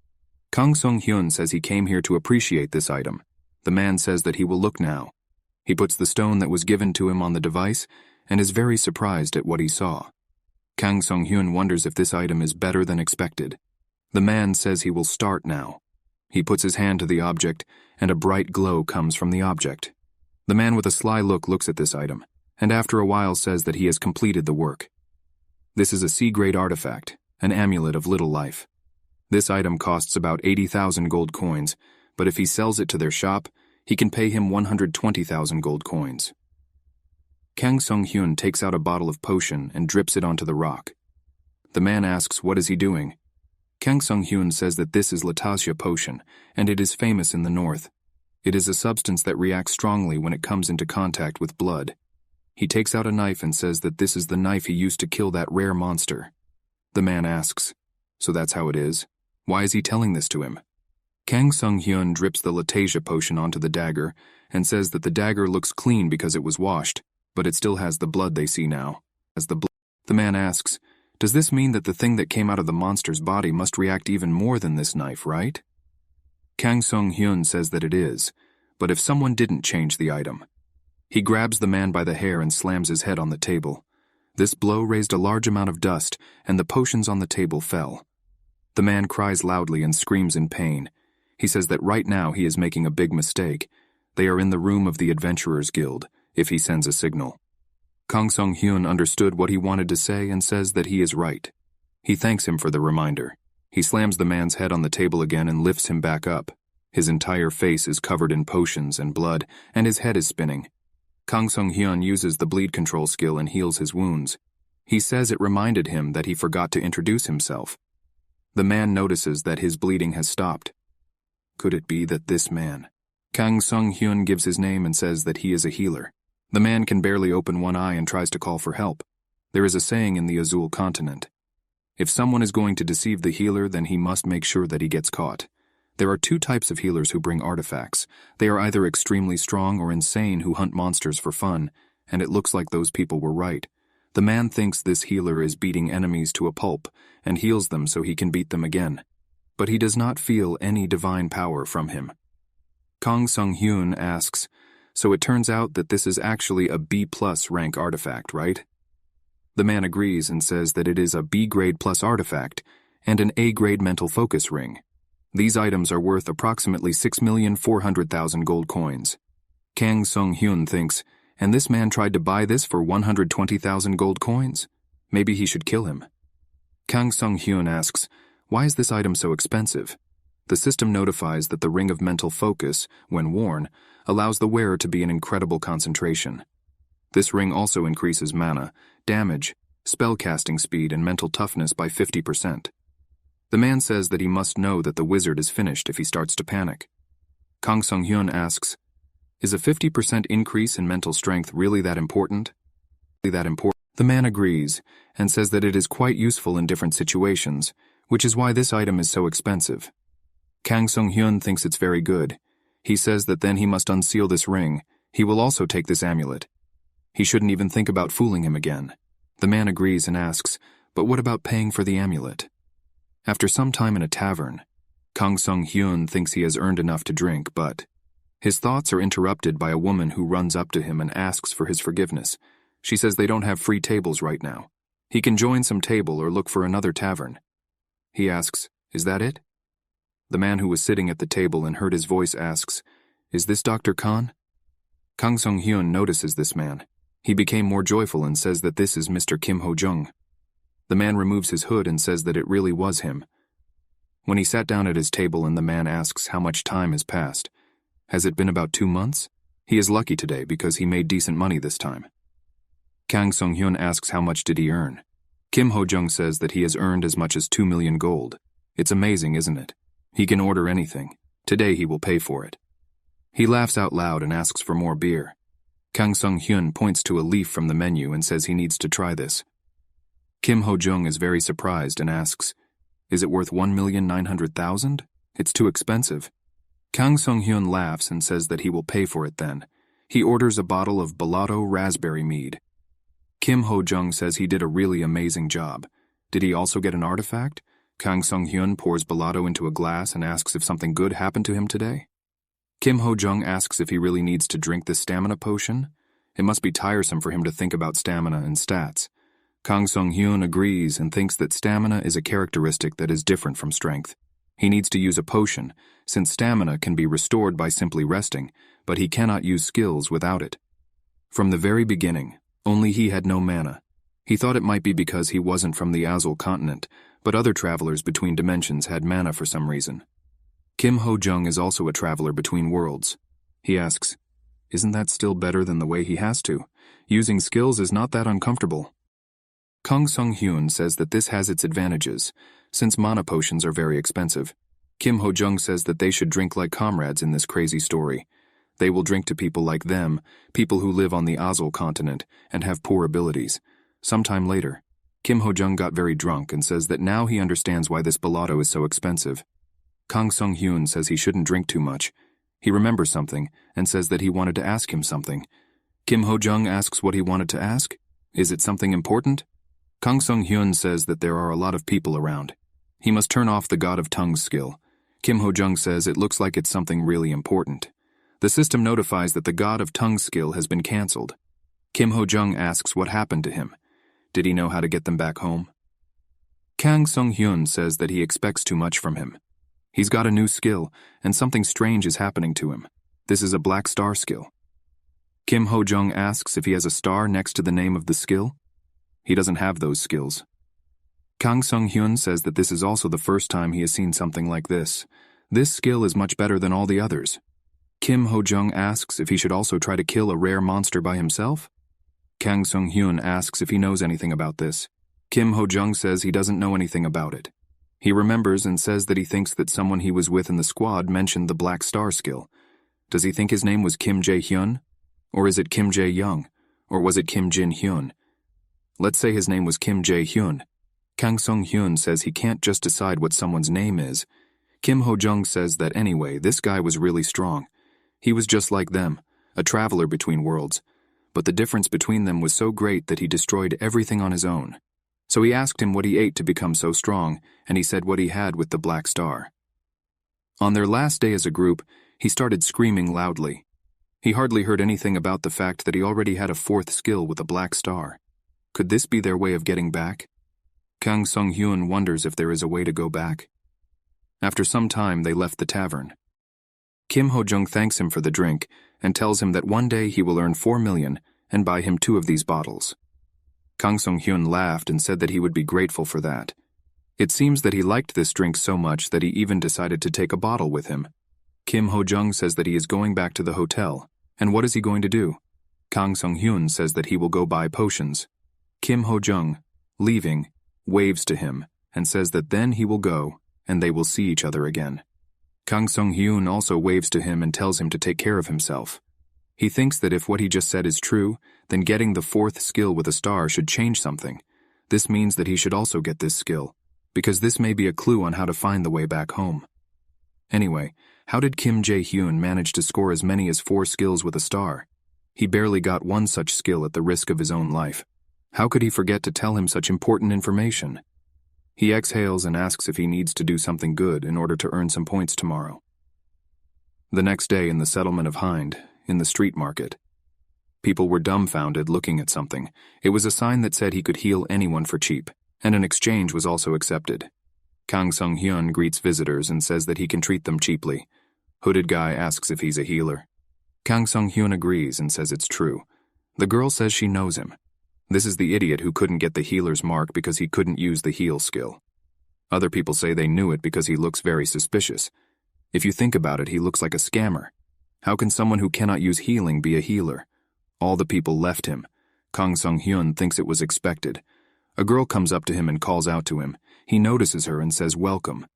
Speaker 1: Kang Sung-hyun says he came here to appreciate this item. The man says that he will look now. He puts the stone that was given to him on the device and is very surprised at what he saw. Kang Sung-hyun wonders if this item is better than expected. The man says he will start now. He puts his hand to the object, and a bright glow comes from the object. The man with a sly look looks at this item, and after a while says that he has completed the work. This is a C-grade artifact, an amulet of little life. This item costs about 80,000 gold coins, but if he sells it to their shop, he can pay him 120,000 gold coins. Kang Sung-hyun takes out a bottle of potion and drips it onto the rock. The man asks what is he doing. Kang Sung-hyun says that this is Latasia potion, and it is famous in the north. It is a substance that reacts strongly when it comes into contact with blood. He takes out a knife and says that this is the knife he used to kill that rare monster. The man asks, so that's how it is? Why is he telling this to him? Kang Sung-hyun drips the Latasia potion onto the dagger and says that the dagger looks clean because it was washed, but it still has the blood they see now. The man asks, does this mean that the thing that came out of the monster's body must react even more than this knife, right? Kang Sung-hyun says that it is, but if someone didn't change the item. He grabs the man by the hair and slams his head on the table. This blow raised a large amount of dust, and the potions on the table fell. The man cries loudly and screams in pain. He says that right now he is making a big mistake. They are in the room of the Adventurers Guild, if he sends a signal. Kang Sung-hyun understood what he wanted to say and says that he is right. He thanks him for the reminder. He slams the man's head on the table again and lifts him back up. His entire face is covered in potions and blood, and his head is spinning. Kang Sung-hyun uses the bleed control skill and heals his wounds. He says it reminded him that he forgot to introduce himself. The man notices that his bleeding has stopped. Could it be that this man? Kang Sung-hyun gives his name and says that he is a healer. The man can barely open one eye and tries to call for help. There is a saying in the Azul continent. If someone is going to deceive the healer, then he must make sure that he gets caught. There are two types of healers who bring artifacts. They are either extremely strong or insane who hunt monsters for fun, and it looks like those people were right. The man thinks this healer is beating enemies to a pulp and heals them so he can beat them again. But he does not feel any divine power from him. Kang Sung-hyun asks, so it turns out that this is actually a B+ rank artifact, right? The man agrees and says that it is a B-grade plus artifact and an A-grade mental focus ring. These items are worth approximately 6,400,000 gold coins. Kang Sung-hyun thinks, and this man tried to buy this for 120,000 gold coins? Maybe he should kill him. Kang Sung-hyun asks, why is this item so expensive? The system notifies that the Ring of Mental Focus, when worn, allows the wearer to be in incredible concentration. This ring also increases mana, damage, spellcasting speed, and mental toughness by 50%. The man says that he must know that the wizard is finished if he starts to panic. Kang Sung-hyun asks, is a 50% increase in mental strength really that important? The man agrees and says that it is quite useful in different situations, which is why this item is so expensive. Kang Sung-hyun thinks it's very good. He says that then he must unseal this ring. He will also take this amulet. He shouldn't even think about fooling him again. The man agrees and asks, but what about paying for the amulet? After some time in a tavern, Kang Sung-hyun thinks he has earned enough to drink, but his thoughts are interrupted by a woman who runs up to him and asks for his forgiveness. She says they don't have free tables right now. He can join some table or look for another tavern. He asks, is that it? The man who was sitting at the table and heard his voice asks, is this Dr. Khan? Kang Sung-hyun notices this man. He became more joyful and says that this is Mr. Kim Ho-jung. The man removes his hood and says that it really was him. When he sat down at his table and the man asks how much time has passed, has it been about 2 months? He is lucky today because he made decent money this time. Kang Sung-hyun asks how much did he earn. Kim Ho-jung says that he has earned as much as 2 million gold. It's amazing, isn't it? He can order anything. Today he will pay for it. He laughs out loud and asks for more beer. Kang Sung-hyun points to a leaf from the menu and says he needs to try this. Kim Ho-jung is very surprised and asks, "Is it worth 1,900,000? It's too expensive." Kang Sung-hyun laughs and says that he will pay for it then. He orders a bottle of Balado raspberry mead. Kim Ho-jung says he did a really amazing job. Did he also get an artifact? Kang Sung-hyun pours Balado into a glass and asks if something good happened to him today. Kim Ho-jung asks if he really needs to drink this stamina potion. It must be tiresome for him to think about stamina and stats. Kang Sung-hyun agrees and thinks that stamina is a characteristic that is different from strength. He needs to use a potion, since stamina can be restored by simply resting, but he cannot use skills without it. From the very beginning, only he had no mana. He thought it might be because he wasn't from the Azul continent, but other travelers between dimensions had mana for some reason. Kim Ho-jung is also a traveler between worlds. He asks, "Isn't that still better than the way he has to? Using skills is not that uncomfortable." Kang Sung-hyun says that this has its advantages, since mana potions are very expensive. Kim Ho-jung says that they should drink like comrades in this crazy story. They will drink to people like them, people who live on the Azul continent and have poor abilities. Sometime later, Kim Ho-jung got very drunk and says that now he understands why this Balado is so expensive. Kang Sung-hyun says he shouldn't drink too much. He remembers something and says that he wanted to ask him something. Kim Ho-jung asks what he wanted to ask. Is it something important? Kang Sung-hyun says that there are a lot of people around. He must turn off the God of Tongues skill. Kim Ho-jung says it looks like it's something really important. The system notifies that the God of Tongues skill has been cancelled. Kim Ho-jung asks what happened to him. Did he know how to get them back home? Kang Sung-hyun says that he expects too much from him. He's got a new skill, and something strange is happening to him. This is a black star skill. Kim Ho-jung asks if he has a star next to the name of the skill. He doesn't have those skills. Kang Sung-hyun says that this is also the first time he has seen something like this. This skill is much better than all the others. Kim Ho-jung asks if he should also try to kill a rare monster by himself. Kang Sung-hyun asks if he knows anything about this. Kim Ho-jung says he doesn't know anything about it. He remembers and says that he thinks that someone he was with in the squad mentioned the Black Star skill. Does he think his name was Kim Jae-hyun? Or is it Kim Jae-young? Or was it Kim Jin-hyun? Let's say his name was Kim Jae-hyun. Kang Sung-hyun says he can't just decide what someone's name is. Kim Ho-jung says that anyway, this guy was really strong. He was just like them, a traveler between worlds. But the difference between them was so great that he destroyed everything on his own. So he asked him what he ate to become so strong, and he said what he had with the Black Star. On their last day as a group, he started screaming loudly. He hardly heard anything about the fact that he already had a fourth skill with a Black Star. Could this be their way of getting back? Kang Sung-hyun wonders if there is a way to go back. After some time, they left the tavern. Kim Ho-jung thanks him for the drink and tells him that one day he will earn 4 million and buy him 2 of these bottles. Kang Sung-hyun laughed and said that he would be grateful for that. It seems that he liked this drink so much that he even decided to take a bottle with him. Kim Ho-jung says that he is going back to the hotel, and what is he going to do? Kang Sung-hyun says that he will go buy potions. Kim Ho-jung, leaving, waves to him and says that then he will go and they will see each other again. Kang Sung-hyun also waves to him and tells him to take care of himself. He thinks that if what he just said is true, then getting the 4th skill with a star should change something. This means that he should also get this skill, because this may be a clue on how to find the way back home. Anyway, how did Kim Jae-hyun manage to score as many as 4 skills with a star? He barely got 1 such skill at the risk of his own life. How could he forget to tell him such important information? He exhales and asks if he needs to do something good in order to earn some points tomorrow. The next day in the settlement of Hind, in the street market, people were dumbfounded looking at something. It was a sign that said he could heal anyone for cheap, and an exchange was also accepted. Kang Sung-hyun greets visitors and says that he can treat them cheaply. Hooded guy asks if he's a healer. Kang Sung-hyun agrees and says it's true. The girl says she knows him. This is the idiot who couldn't get the healer's mark because he couldn't use the heal skill. Other people say they knew it because he looks very suspicious. If you think about it, he looks like a scammer. How can someone who cannot use healing be a healer? All the people left him. Kang Sung-hyun thinks it was expected. A girl comes up to him and calls out to him. He notices her and says welcome.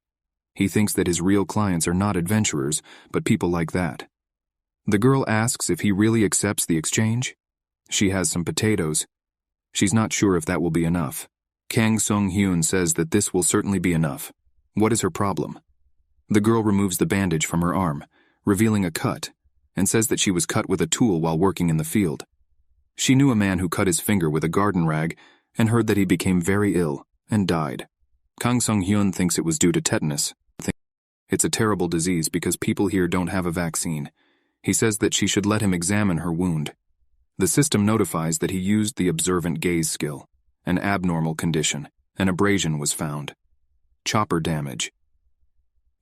Speaker 1: He thinks that his real clients are not adventurers, but people like that. The girl asks if he really accepts the exchange. She has some potatoes. She's not sure if that will be enough. Kang Sung-hyun says that this will certainly be enough. What is her problem? The girl removes the bandage from her arm, revealing a cut, and says that she was cut with a tool while working in the field. She knew a man who cut his finger with a garden rag and heard that he became very ill and died. Kang Sung-hyun thinks it was due to tetanus. It's a terrible disease because people here don't have a vaccine. He says that she should let him examine her wound. The system notifies that he used the observant gaze skill. An abnormal condition. An abrasion was found. Chopper damage.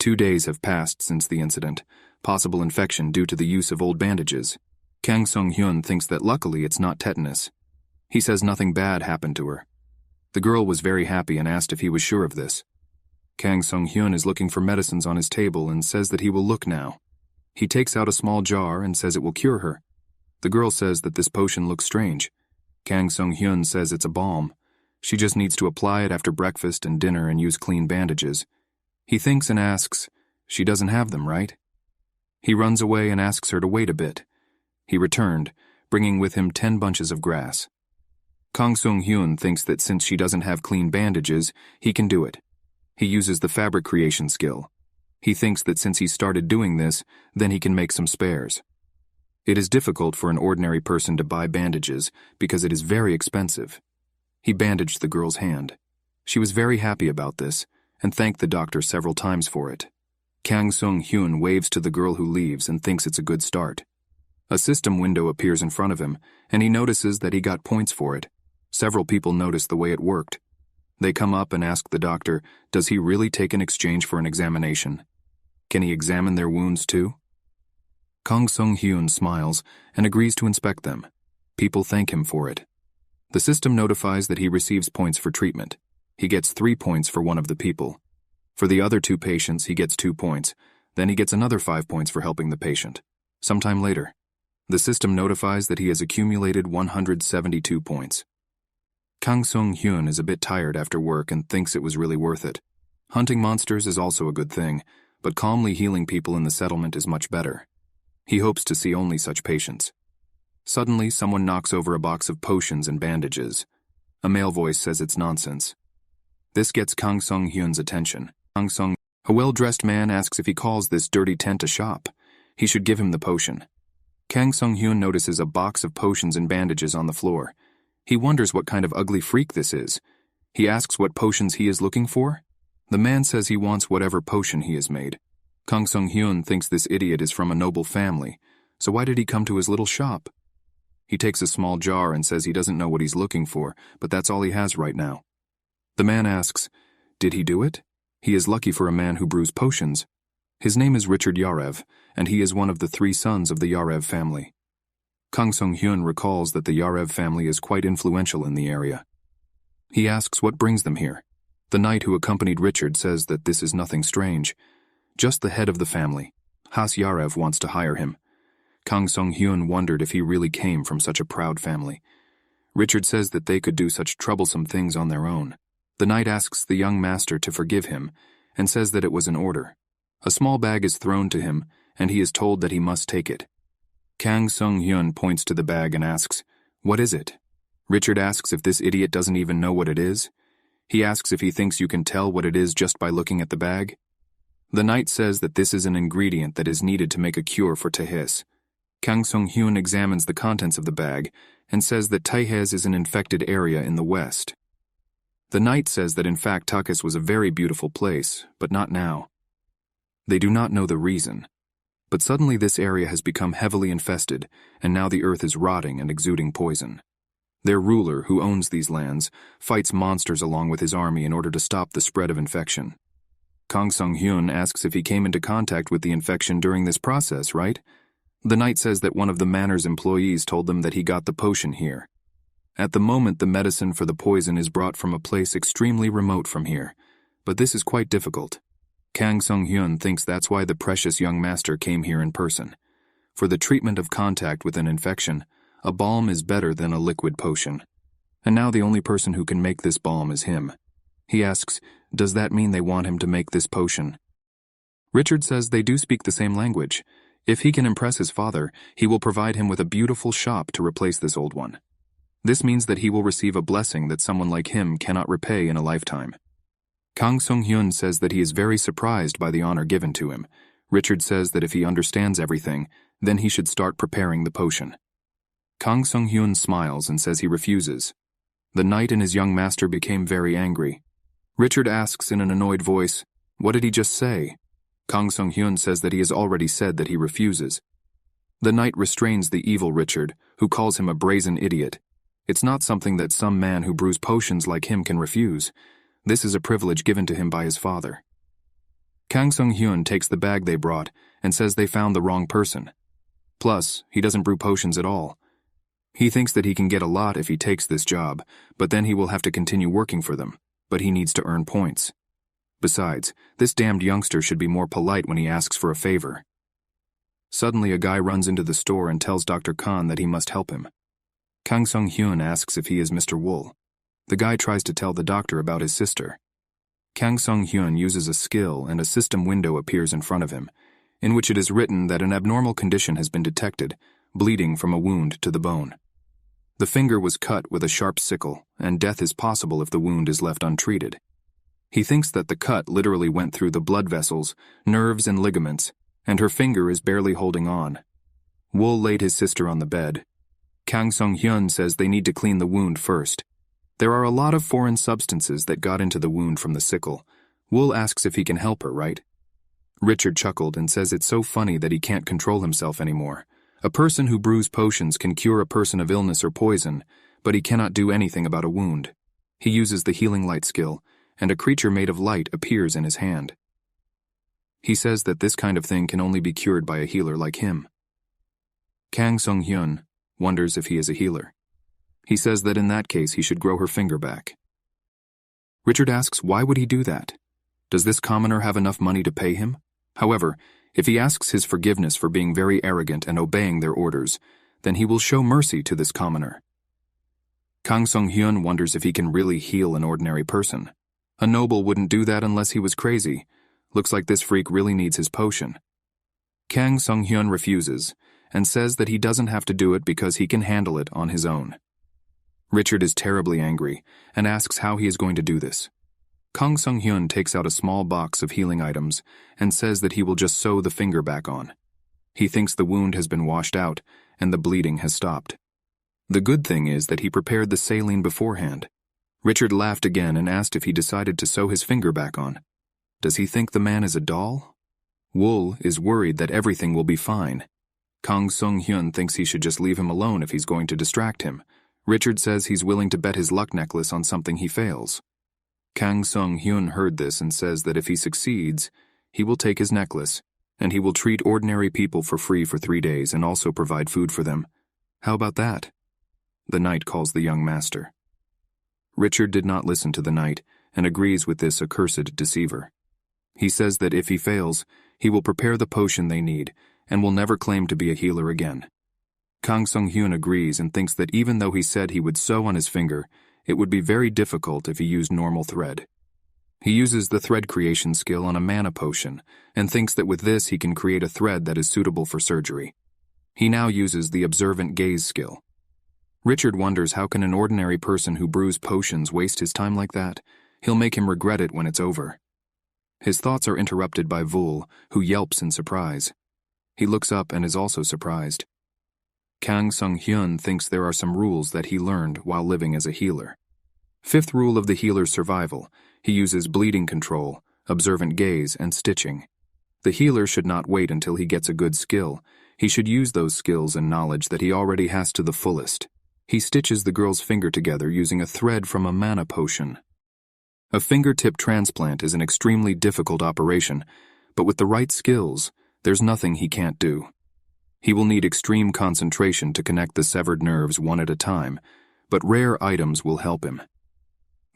Speaker 1: 2 days have passed since the incident. Possible infection due to the use of old bandages. Kang Sung-hyun thinks that luckily it's not tetanus. He says nothing bad happened to her. The girl was very happy and asked if he was sure of this. Kang Sung-hyun is looking for medicines on his table and says that he will look now. He takes out a small jar and says it will cure her. The girl says that this potion looks strange. Kang Sung-hyun says it's a balm. She just needs to apply it after breakfast and dinner and use clean bandages. He thinks and asks, she doesn't have them, right? He runs away and asks her to wait a bit. He returned, bringing with him 10 bunches of grass. Kang Sung-hyun thinks that since she doesn't have clean bandages, he can do it. He uses the fabric creation skill. He thinks that since he started doing this, then he can make some spares. It is difficult for an ordinary person to buy bandages because it is very expensive. He bandaged the girl's hand. She was very happy about this and thanked the doctor several times for it. Kang Sung-hyun waves to the girl who leaves and thinks it's a good start. A system window appears in front of him, and he notices that he got points for it. Several people notice the way it worked. They come up and ask the doctor, does he really take an exchange for an examination? Can he examine their wounds too? Kang Sung-hyun smiles and agrees to inspect them. People thank him for it. The system notifies that he receives points for treatment. He gets 3 points for one of the people. For the other 2 patients, he gets 2 points. Then he gets another 5 points for helping the patient. Sometime later, the system notifies that he has accumulated 172 points. Kang Sung-hyun is a bit tired after work and thinks it was really worth it. Hunting monsters is also a good thing, but calmly healing people in the settlement is much better. He hopes to see only such patients. Suddenly, someone knocks over a box of potions and bandages. A male voice says it's nonsense. This gets Kang Sung-hyun's attention. A well-dressed man asks if he calls this dirty tent a shop. He should give him the potion. Kang Sung-hyun notices a box of potions and bandages on the floor. He wonders what kind of ugly freak this is. He asks what potions he is looking for. The man says he wants whatever potion he has made. Kang Sung-hyun thinks this idiot is from a noble family, so why did he come to his little shop? He takes a small jar and says he doesn't know what he's looking for, but that's all he has right now. The man asks, did he do it? He is lucky for a man who brews potions. His name is Richard Yarev, and he is one of the 3 sons of the Yarev family. Kang Sung-hyun recalls that the Yarev family is quite influential in the area. He asks what brings them here. The knight who accompanied Richard says that this is nothing strange. Just the head of the family, Has Yarev, wants to hire him. Kang Sung-hyun wondered if he really came from such a proud family. Richard says that they could do such troublesome things on their own. The knight asks the young master to forgive him and says that it was an order. A small bag is thrown to him, and he is told that he must take it. Kang Sung-hyun points to the bag and asks, what is it? Richard asks if this idiot doesn't even know what it is. He asks if he thinks you can tell what it is just by looking at the bag. The knight says that this is an ingredient that is needed to make a cure for Taehis. Kang Sung-hyun examines the contents of the bag and says that Taehis is an infected area in the west. The knight says that in fact Taehis was a very beautiful place, but not now. They do not know the reason. But suddenly this area has become heavily infested, and now the earth is rotting and exuding poison. Their ruler, who owns these lands, fights monsters along with his army in order to stop the spread of infection. Kang Sung-hyun asks if he came into contact with the infection during this process, right? The knight says that one of the manor's employees told them that he got the potion here. At the moment, the medicine for the poison is brought from a place extremely remote from here, but this is quite difficult. Kang Sung-hyun thinks that's why the precious young master came here in person. For the treatment of contact with an infection, a balm is better than a liquid potion. And now the only person who can make this balm is him. He asks, does that mean they want him to make this potion? Richard says they do speak the same language. If he can impress his father, he will provide him with a beautiful shop to replace this old one. This means that he will receive a blessing that someone like him cannot repay in a lifetime. Kang Sung-hyun says that he is very surprised by the honor given to him. Richard says that if he understands everything, then he should start preparing the potion. Kang Sung-hyun smiles and says he refuses. The knight and his young master became very angry. Richard asks in an annoyed voice, what did he just say? Kang Sung-hyun says that he has already said that he refuses. The knight restrains the evil Richard, who calls him a brazen idiot. It's not something that some man who brews potions like him can refuse. This is a privilege given to him by his father. Kang Sung-hyun takes the bag they brought and says they found the wrong person. Plus, he doesn't brew potions at all. He thinks that he can get a lot if he takes this job, but then he will have to continue working for them, but he needs to earn points. Besides, this damned youngster should be more polite when he asks for a favor. Suddenly, a guy runs into the store and tells Dr. Khan that he must help him. Kang Sung-hyun asks if he is Mr. Wool. The guy tries to tell the doctor about his sister. Kang Sung-hyun uses a skill and a system window appears in front of him, in which it is written that an abnormal condition has been detected, bleeding from a wound to the bone. The finger was cut with a sharp sickle, and death is possible if the wound is left untreated. He thinks that the cut literally went through the blood vessels, nerves, and ligaments, and her finger is barely holding on. Wool laid his sister on the bed. Kang Sung-hyun says they need to clean the wound first. There are a lot of foreign substances that got into the wound from the sickle. Wool asks if he can help her, right? Richard chuckled and says it's so funny that he can't control himself anymore. A person who brews potions can cure a person of illness or poison, but he cannot do anything about a wound. He uses the healing light skill, and a creature made of light appears in his hand. He says that this kind of thing can only be cured by a healer like him. Kang Sung-hyun wonders if he is a healer. He says that in that case he should grow her finger back. Richard asks why would he do that? Does this commoner have enough money to pay him? However, if he asks his forgiveness for being very arrogant and obeying their orders, then he will show mercy to this commoner. Kang Sung-hyun wonders if he can really heal an ordinary person. A noble wouldn't do that unless he was crazy. Looks like this freak really needs his potion. Kang Sung-hyun refuses, and says that he doesn't have to do it because he can handle it on his own. Richard is terribly angry, and asks how he is going to do this. Kang Sung-hyun takes out a small box of healing items, and says that he will just sew the finger back on. He thinks the wound has been washed out, and the bleeding has stopped. The good thing is that he prepared the saline beforehand. Richard laughed again and asked if he decided to sew his finger back on. Does he think the man is a doll? Wool is worried that everything will be fine. Kang Sung-hyun thinks he should just leave him alone if he's going to distract him. Richard says he's willing to bet his luck necklace on something he fails. Kang Sung-hyun heard this and says that if he succeeds, he will take his necklace, and he will treat ordinary people for free for 3 days and also provide food for them. How about that? The knight calls the young master. Richard did not listen to the knight and agrees with this accursed deceiver. He says that if he fails, he will prepare the potion they need and will never claim to be a healer again. Kang Sung-hyun agrees and thinks that even though he said he would sew on his finger, it would be very difficult if he used normal thread. He uses the thread creation skill on a mana potion and thinks that with this he can create a thread that is suitable for surgery. He now uses the observant gaze skill. Richard wonders how can an ordinary person who brews potions waste his time like that? He'll make him regret it when it's over. His thoughts are interrupted by Wool, who yelps in surprise. He looks up and is also surprised. Kang Sung-hyun thinks there are some rules that he learned while living as a healer. 5th rule of the healer's survival, he uses bleeding control, observant gaze, and stitching. The healer should not wait until he gets a good skill. He should use those skills and knowledge that he already has to the fullest. He stitches the girl's finger together using a thread from a mana potion. A fingertip transplant is an extremely difficult operation, but with the right skills, there's nothing he can't do. He will need extreme concentration to connect the severed nerves one at a time, but rare items will help him.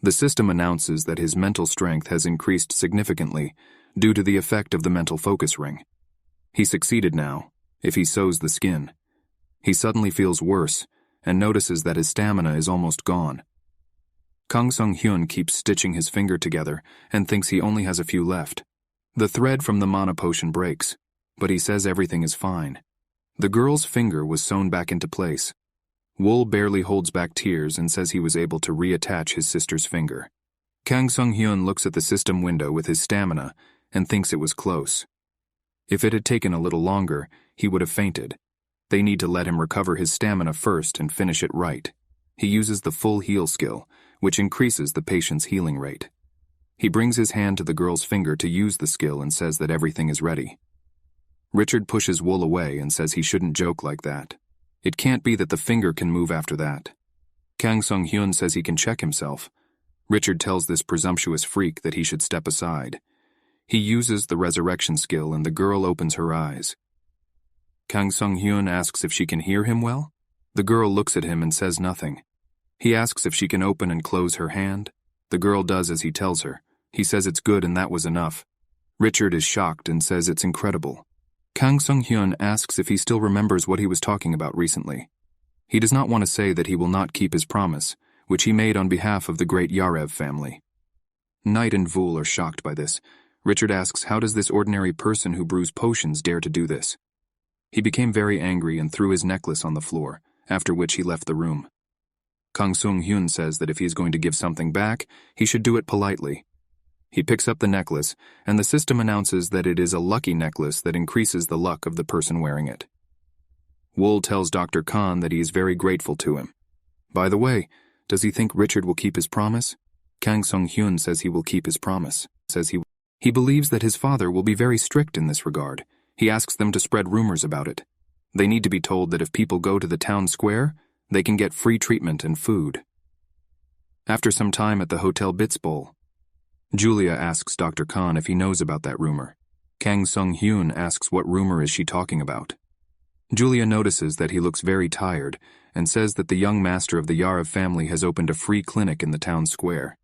Speaker 1: The system announces that his mental strength has increased significantly due to the effect of the mental focus ring. He succeeded now, if he sews the skin. He suddenly feels worse and notices that his stamina is almost gone. Kang Sung-hyun keeps stitching his finger together and thinks he only has a few left. The thread from the mana potion breaks, but he says everything is fine. The girl's finger was sewn back into place. Wool barely holds back tears and says he was able to reattach his sister's finger. Kang Sung-hyun looks at the system window with his stamina and thinks it was close. If it had taken a little longer, he would have fainted. They need to let him recover his stamina first and finish it right. He uses the full heal skill, which increases the patient's healing rate. He brings his hand to the girl's finger to use the skill and says that everything is ready. Richard pushes Wool away and says he shouldn't joke like that. It can't be that the finger can move after that. Kang Sung-hyun says he can check himself. Richard tells this presumptuous freak that he should step aside. He uses the resurrection skill and the girl opens her eyes. Kang Sung-hyun asks if she can hear him well. The girl looks at him and says nothing. He asks if she can open and close her hand. The girl does as he tells her. He says it's good and that was enough. Richard is shocked and says it's incredible. Kang Sung-hyun asks if he still remembers what he was talking about recently. He does not want to say that he will not keep his promise, which he made on behalf of the great Yarev family. Knight and Vul are shocked by this. Richard asks how does this ordinary person who brews potions dare to do this? He became very angry and threw his necklace on the floor, after which he left the room. Kang Sung-hyun says that if he is going to give something back, he should do it politely. He picks up the necklace, and the system announces that it is a lucky necklace that increases the luck of the person wearing it. Wool tells Dr. Khan that he is very grateful to him. By the way, does he think Richard will keep his promise? Kang Sung-hyun says he will keep his promise. He believes that his father will be very strict in this regard. He asks them to spread rumors about it. They need to be told that if people go to the town square, they can get free treatment and food. After some time at the Hotel Bitsbol, Julia asks Dr. Khan if he knows about that rumor. Kang Sung-hyun asks what rumor is she talking about. Julia notices that he looks very tired and says that the young master of the Yarev family has opened a free clinic in the town square.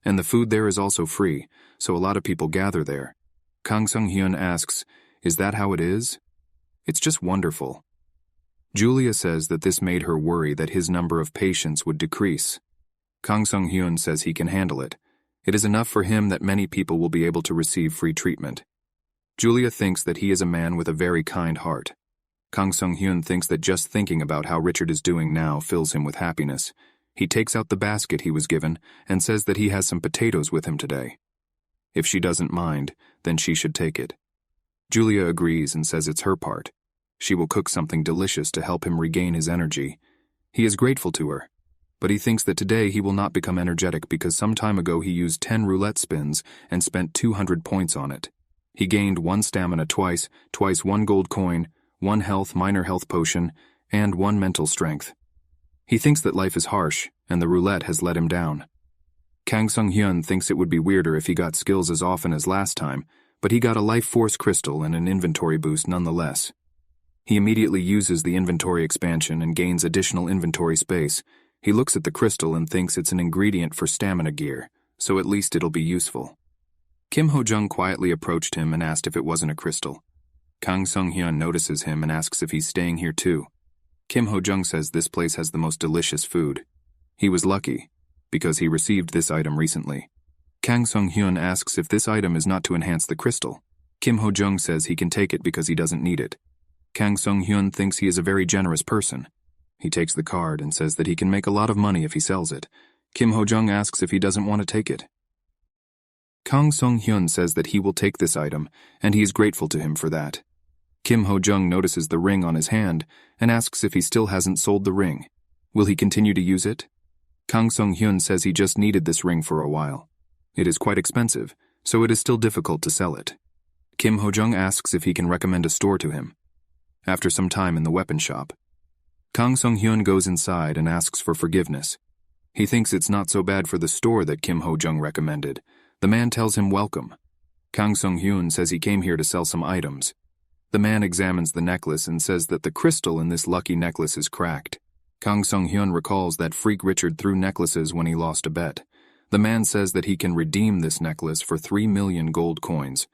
Speaker 1: And the food there is also free, so a lot of people gather there. Kang Sung-hyun asks, is that how it is? It's just wonderful. Julia says that this made her worry that his number of patients would decrease. Kang Sung-hyun says he can handle it. It is enough for him that many people will be able to receive free treatment. Julia thinks that he is a man with a very kind heart. Kang Sung-hyun thinks that just thinking about how Richard is doing now fills him with happiness. He takes out the basket he was given and says that he has some potatoes with him today. If she doesn't mind, then she should take it. Julia agrees and says it's her part. She will cook something delicious to help him regain his energy. He is grateful to her, but he thinks that today he will not become energetic because some time ago he used 10 roulette spins and spent 200 points on it. He gained 1 stamina twice 1 gold coin, 1 minor health potion, and 1 mental strength. He thinks that life is harsh, and the roulette has let him down. Kang Sung-hyun thinks it would be weirder if he got skills as often as last time, but he got a life force crystal and an inventory boost nonetheless. He immediately uses the inventory expansion and gains additional inventory space. He looks at the crystal and thinks it's an ingredient for stamina gear, so at least it'll be useful. Kim Ho-jung quietly approached him and asked if it wasn't a crystal. Kang Sung-hyun notices him and asks if he's staying here too. Kim Ho-jung says this place has the most delicious food. He was lucky, because he received this item recently. Kang Sung-hyun asks if this item is not to enhance the crystal. Kim Ho-jung says he can take it because he doesn't need it. Kang Sung-hyun thinks he is a very generous person. He takes the card and says that he can make a lot of money if he sells it. Kim Ho-jung asks if he doesn't want to take it. Kang Sung-hyun says that he will take this item, and he is grateful to him for that. Kim Ho-jung notices the ring on his hand and asks if he still hasn't sold the ring. Will he continue to use it? Kang Sung-hyun says he just needed this ring for a while. It is quite expensive, so it is still difficult to sell it. Kim Ho-jung asks if he can recommend a store to him. After some time in the weapon shop, Kang Sung-hyun goes inside and asks for forgiveness. He thinks it's not so bad for the store that Kim Ho-jung recommended. The man tells him welcome. Kang Sung-hyun says he came here to sell some items. The man examines the necklace and says that the crystal in this lucky necklace is cracked. Kang Sung-hyun recalls that freak Richard threw necklaces when he lost a bet. The man says that he can redeem this necklace for 3 million gold coins.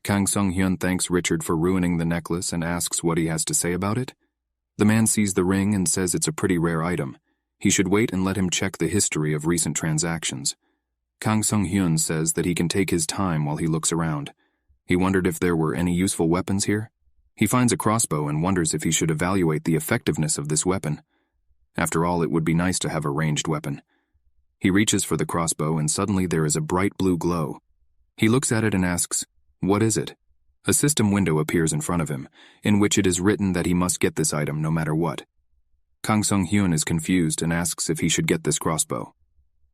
Speaker 1: Kang Sung-hyun thanks Richard for ruining the necklace and asks what he has to say about it. The man sees the ring and says it's a pretty rare item. He should wait and let him check the history of recent transactions. Kang Sung-hyun says that he can take his time while he looks around. He wondered if there were any useful weapons here. He finds a crossbow and wonders if he should evaluate the effectiveness of this weapon. After all, it would be nice to have a ranged weapon. He reaches for the crossbow and suddenly there is a bright blue glow. He looks at it and asks, "What is it?" A system window appears in front of him, in which it is written that he must get this item no matter what. Kang Sung-hyun is confused and asks if he should get this crossbow.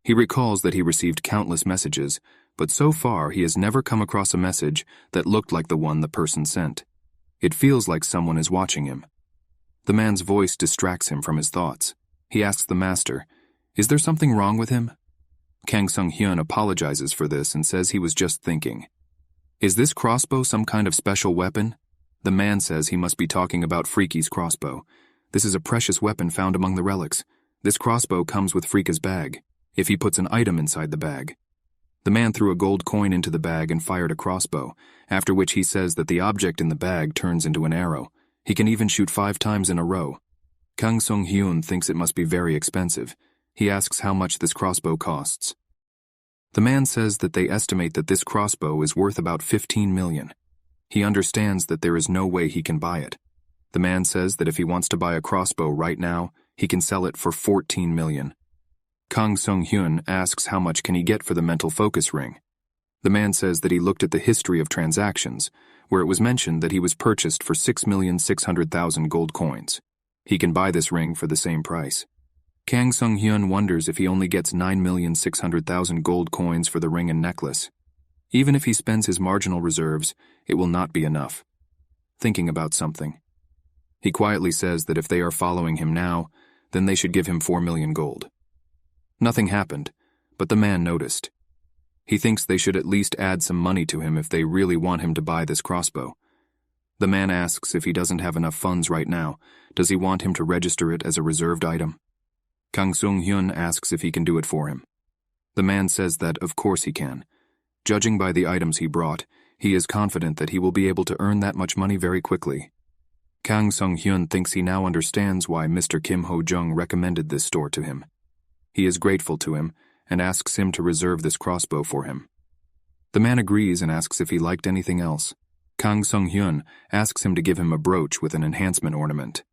Speaker 1: He recalls that he received countless messages, but so far he has never come across a message that looked like the one the person sent. It feels like someone is watching him. The man's voice distracts him from his thoughts. He asks the master, "Is there something wrong with him?" Kang Sung-hyun apologizes for this and says he was just thinking. "Is this crossbow some kind of special weapon?" The man says he must be talking about Freaky's crossbow. This is a precious weapon found among the relics. This crossbow comes with Freaka's bag, if he puts an item inside the bag. The man threw a gold coin into the bag and fired a crossbow, after which he says that the object in the bag turns into an arrow. He can even shoot 5 times in a row. Kang Sung-hyun thinks it must be very expensive. He asks how much this crossbow costs. The man says that they estimate that this crossbow is worth about 15 million. He understands that there is no way he can buy it. The man says that if he wants to buy a crossbow right now, he can sell it for 14 million. Kang Sung-hyun asks how much can he get for the mental focus ring. The man says that he looked at the history of transactions, where it was mentioned that he was purchased for 6,600,000 gold coins. He can buy this ring for the same price. Kang Sung-hyun wonders if he only gets 9,600,000 gold coins for the ring and necklace. Even if he spends his marginal reserves, it will not be enough. Thinking about something, he quietly says that if they are following him now, then they should give him 4 million gold. Nothing happened, but the man noticed. He thinks they should at least add some money to him if they really want him to buy this crossbow. The man asks if he doesn't have enough funds right now, does he want him to register it as a reserved item? Kang Sung-hyun asks if he can do it for him. The man says that of course he can. Judging by the items he brought, he is confident that he will be able to earn that much money very quickly. Kang Sung-hyun thinks he now understands why Mr. Kim Ho-jung recommended this store to him. He is grateful to him and asks him to reserve this crossbow for him. The man agrees and asks if he liked anything else. Kang Sung-hyun asks him to give him a brooch with an enhancement ornament.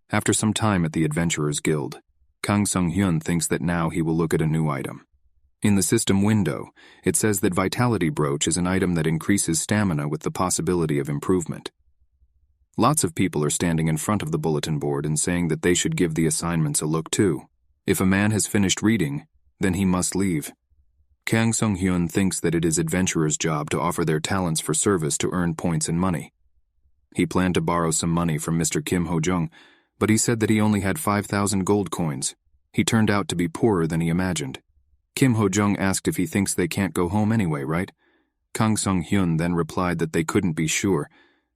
Speaker 1: After some time at the Adventurers Guild, Kang Sung-hyun thinks that now he will look at a new item. In the system window, it says that Vitality Brooch is an item that increases stamina with the possibility of improvement. Lots of people are standing in front of the bulletin board and saying that they should give the assignments a look too. If a man has finished reading, then he must leave. Kang Sung-hyun thinks that it is adventurers' job to offer their talents for service to earn points and money. He planned to borrow some money from Mr. Kim Ho-jung, but he said that he only had 5,000 gold coins. He turned out to be poorer than he imagined. Kim Ho-jung asked if he thinks they can't go home anyway, right? Kang Sung-hyun then replied that they couldn't be sure,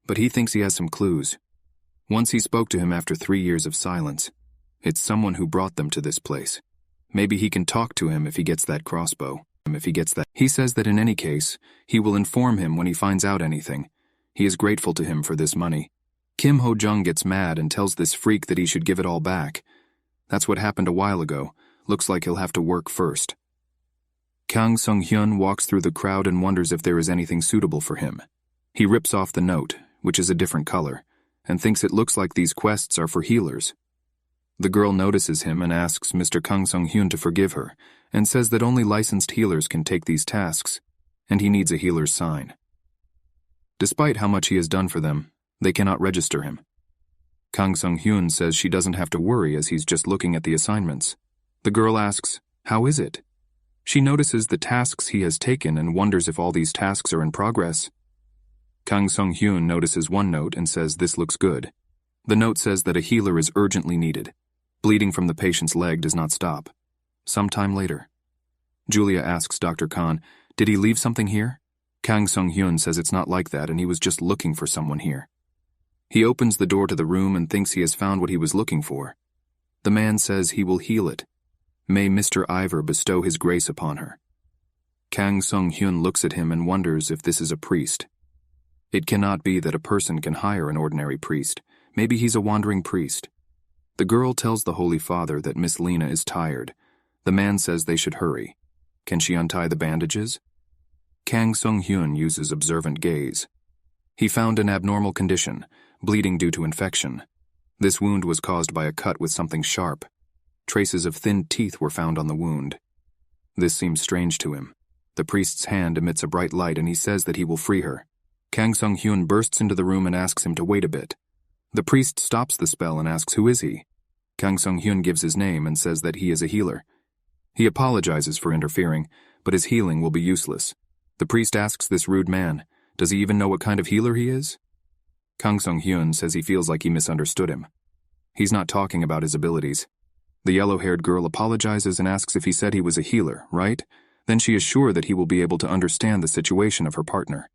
Speaker 1: but he thinks he has some clues. Once he spoke to him after 3 years of silence. It's someone who brought them to this place. Maybe he can talk to him if he gets that crossbow. He says that in any case, he will inform him when he finds out anything. He is grateful to him for this money. Kim Ho-jung gets mad and tells this freak that he should give it all back. That's what happened a while ago. Looks like he'll have to work first. Kang Sung-hyun walks through the crowd and wonders if there is anything suitable for him. He rips off the note, which is a different color, and thinks it looks like these quests are for healers. The girl notices him and asks Mr. Kang Sung-hyun to forgive her, and says that only licensed healers can take these tasks, and he needs a healer's sign. Despite how much he has done for them, they cannot register him. Kang Sung-hyun says she doesn't have to worry as he's just looking at the assignments. The girl asks, "How is it?" She notices the tasks he has taken and wonders if all these tasks are in progress. Kang Sung-hyun notices one note and says this looks good. The note says that a healer is urgently needed. Bleeding from the patient's leg does not stop. Sometime later. Julia asks Dr. Khan, "Did he leave something here?" Kang Sung-hyun says it's not like that and he was just looking for someone here. He opens the door to the room and thinks he has found what he was looking for. The man says he will heal it. May Mr. Ivor bestow his grace upon her. Kang Sung-hyun looks at him and wonders if this is a priest. It cannot be that a person can hire an ordinary priest. Maybe he's a wandering priest. The girl tells the Holy Father that Miss Lena is tired. The man says they should hurry. Can she untie the bandages? Kang Sung-hyun uses observant gaze. He found an abnormal condition, bleeding due to infection. This wound was caused by a cut with something sharp. Traces of thin teeth were found on the wound. This seems strange to him. The priest's hand emits a bright light and he says that he will free her. Kang Sung-hyun bursts into the room and asks him to wait a bit. The priest stops the spell and asks who is he. Kang Sung-hyun gives his name and says that he is a healer. He apologizes for interfering, but his healing will be useless. The priest asks this rude man, does he even know what kind of healer he is? Kang Sung-hyun says he feels like he misunderstood him. He's not talking about his abilities. The yellow-haired girl apologizes and asks if he said he was a healer, right? Then she is sure that he will be able to understand the situation of her partner.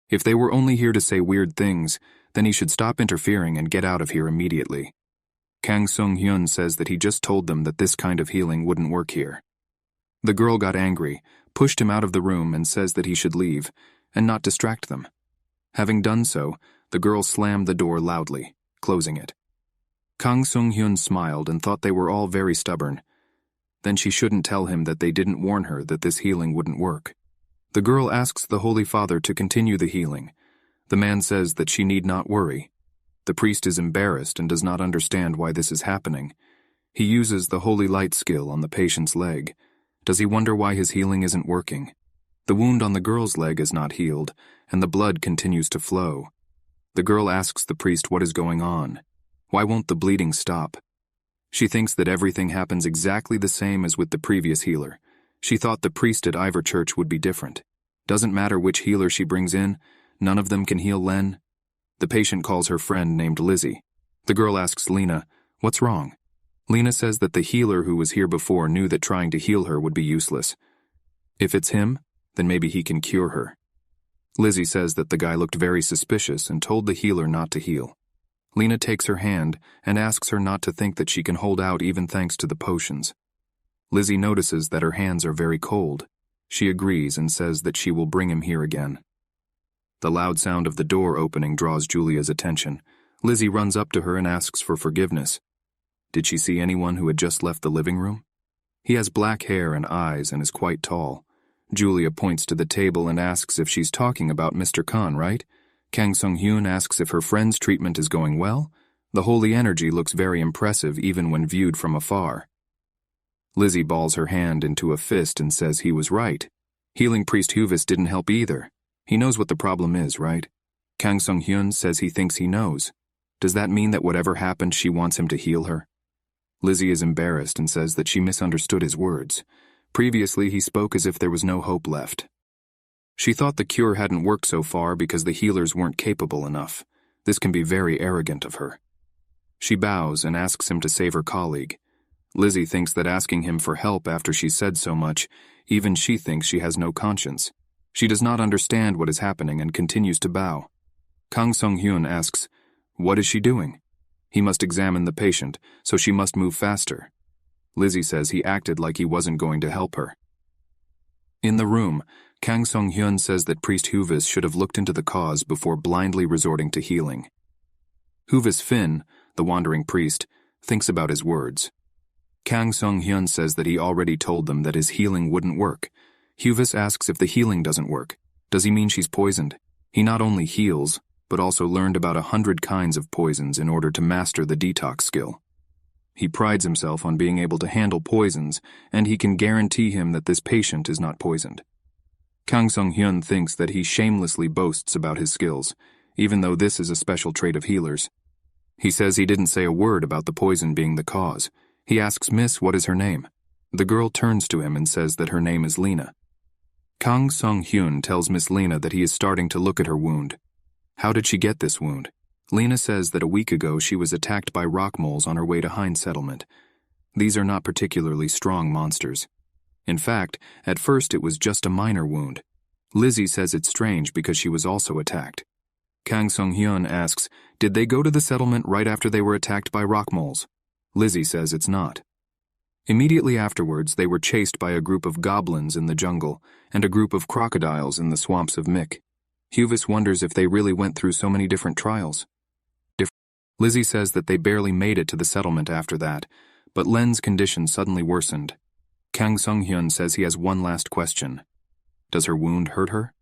Speaker 1: If they were only here to say weird things, then he should stop interfering and get out of here immediately. Kang Sung-hyun says that he just told them that this kind of healing wouldn't work here. The girl got angry, pushed him out of the room and says that he should leave, and not distract them. Having done so, the girl slammed the door loudly, closing it. Kang Sung-hyun smiled and thought they were all very stubborn. Then she shouldn't tell him that they didn't warn her that this healing wouldn't work. The girl asks the Holy Father to continue the healing. The man says that she need not worry. The priest is embarrassed and does not understand why this is happening. He uses the holy light skill on the patient's leg. Does he wonder why his healing isn't working? The wound on the girl's leg is not healed, and the blood continues to flow. The girl asks the priest what is going on. Why won't the bleeding stop? She thinks that everything happens exactly the same as with the previous healer. She thought the priest at Ivor Church would be different. Doesn't matter which healer she brings in, none of them can heal Len. The patient calls her friend named Lizzie. The girl asks Lena, what's wrong? Lena says that the healer who was here before knew that trying to heal her would be useless. If it's him, then maybe he can cure her. Lizzie says that the guy looked very suspicious and told the healer not to heal. Lena takes her hand and asks her not to think that she can hold out even thanks to the potions. Lizzie notices that her hands are very cold. She agrees and says that she will bring him here again. The loud sound of the door opening draws Julia's attention. Lizzie runs up to her and asks for forgiveness. Did she see anyone who had just left the living room? He has black hair and eyes and is quite tall. Julia points to the table and asks if she's talking about Mr. Khan, right? Kang Sung-hyun asks if her friend's treatment is going well. The holy energy looks very impressive even when viewed from afar. Lizzie balls her hand into a fist and says he was right. Healing priest Huvis didn't help either. He knows what the problem is, right? Kang Sung-hyun says he thinks he knows. Does that mean that whatever happened, she wants him to heal her? Lizzie is embarrassed and says that she misunderstood his words. Previously, he spoke as if there was no hope left. She thought the cure hadn't worked so far because the healers weren't capable enough. This can be very arrogant of her. She bows and asks him to save her colleague. Lizzie thinks that asking him for help after she said so much, even she thinks she has no conscience. She does not understand what is happening and continues to bow. Kang Sung-hyun asks, what is she doing? He must examine the patient, so she must move faster. Lizzie says he acted like he wasn't going to help her. In the room, Kang Sung-hyun says that Priest Huvis should have looked into the cause before blindly resorting to healing. Huvis Finn, the wandering priest, thinks about his words. Kang Sung-hyun says that he already told them that his healing wouldn't work. Huvis asks if the healing doesn't work. Does he mean she's poisoned? He not only heals, but also learned about 100 kinds of poisons in order to master the detox skill. He prides himself on being able to handle poisons, and he can guarantee him that this patient is not poisoned. Kang Sung-hyun thinks that he shamelessly boasts about his skills, even though this is a special trait of healers. He says he didn't say a word about the poison being the cause. He asks Miss what is her name. The girl turns to him and says that her name is Lena. Kang Sung-hyun tells Miss Lena that he is starting to look at her wound. How did she get this wound? Lena says that a week ago she was attacked by rock moles on her way to Hind Settlement. These are not particularly strong monsters. In fact, at first it was just a minor wound. Lizzie says it's strange because she was also attacked. Kang Sung-hyun asks, did they go to the settlement right after they were attacked by rock moles? Lizzie says it's not. Immediately afterwards, they were chased by a group of goblins in the jungle and a group of crocodiles in the swamps of Mick. Huvis wonders if they really went through so many different trials. Lizzie says that they barely made it to the settlement after that, but Len's condition suddenly worsened. Kang Sung-hyun says he has one last question. Does her wound hurt her?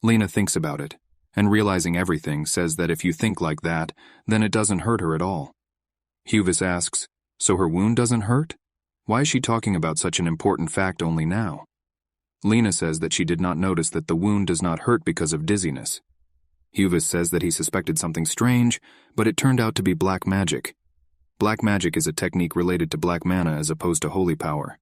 Speaker 1: Lena thinks about it, and realizing everything, says that if you think like that, then it doesn't hurt her at all. Huvis asks, so her wound doesn't hurt? Why is she talking about such an important fact only now? Lena says that she did not notice that the wound does not hurt because of dizziness. Huvis says that he suspected something strange, but it turned out to be black magic. Black magic is a technique related to black mana as opposed to holy power.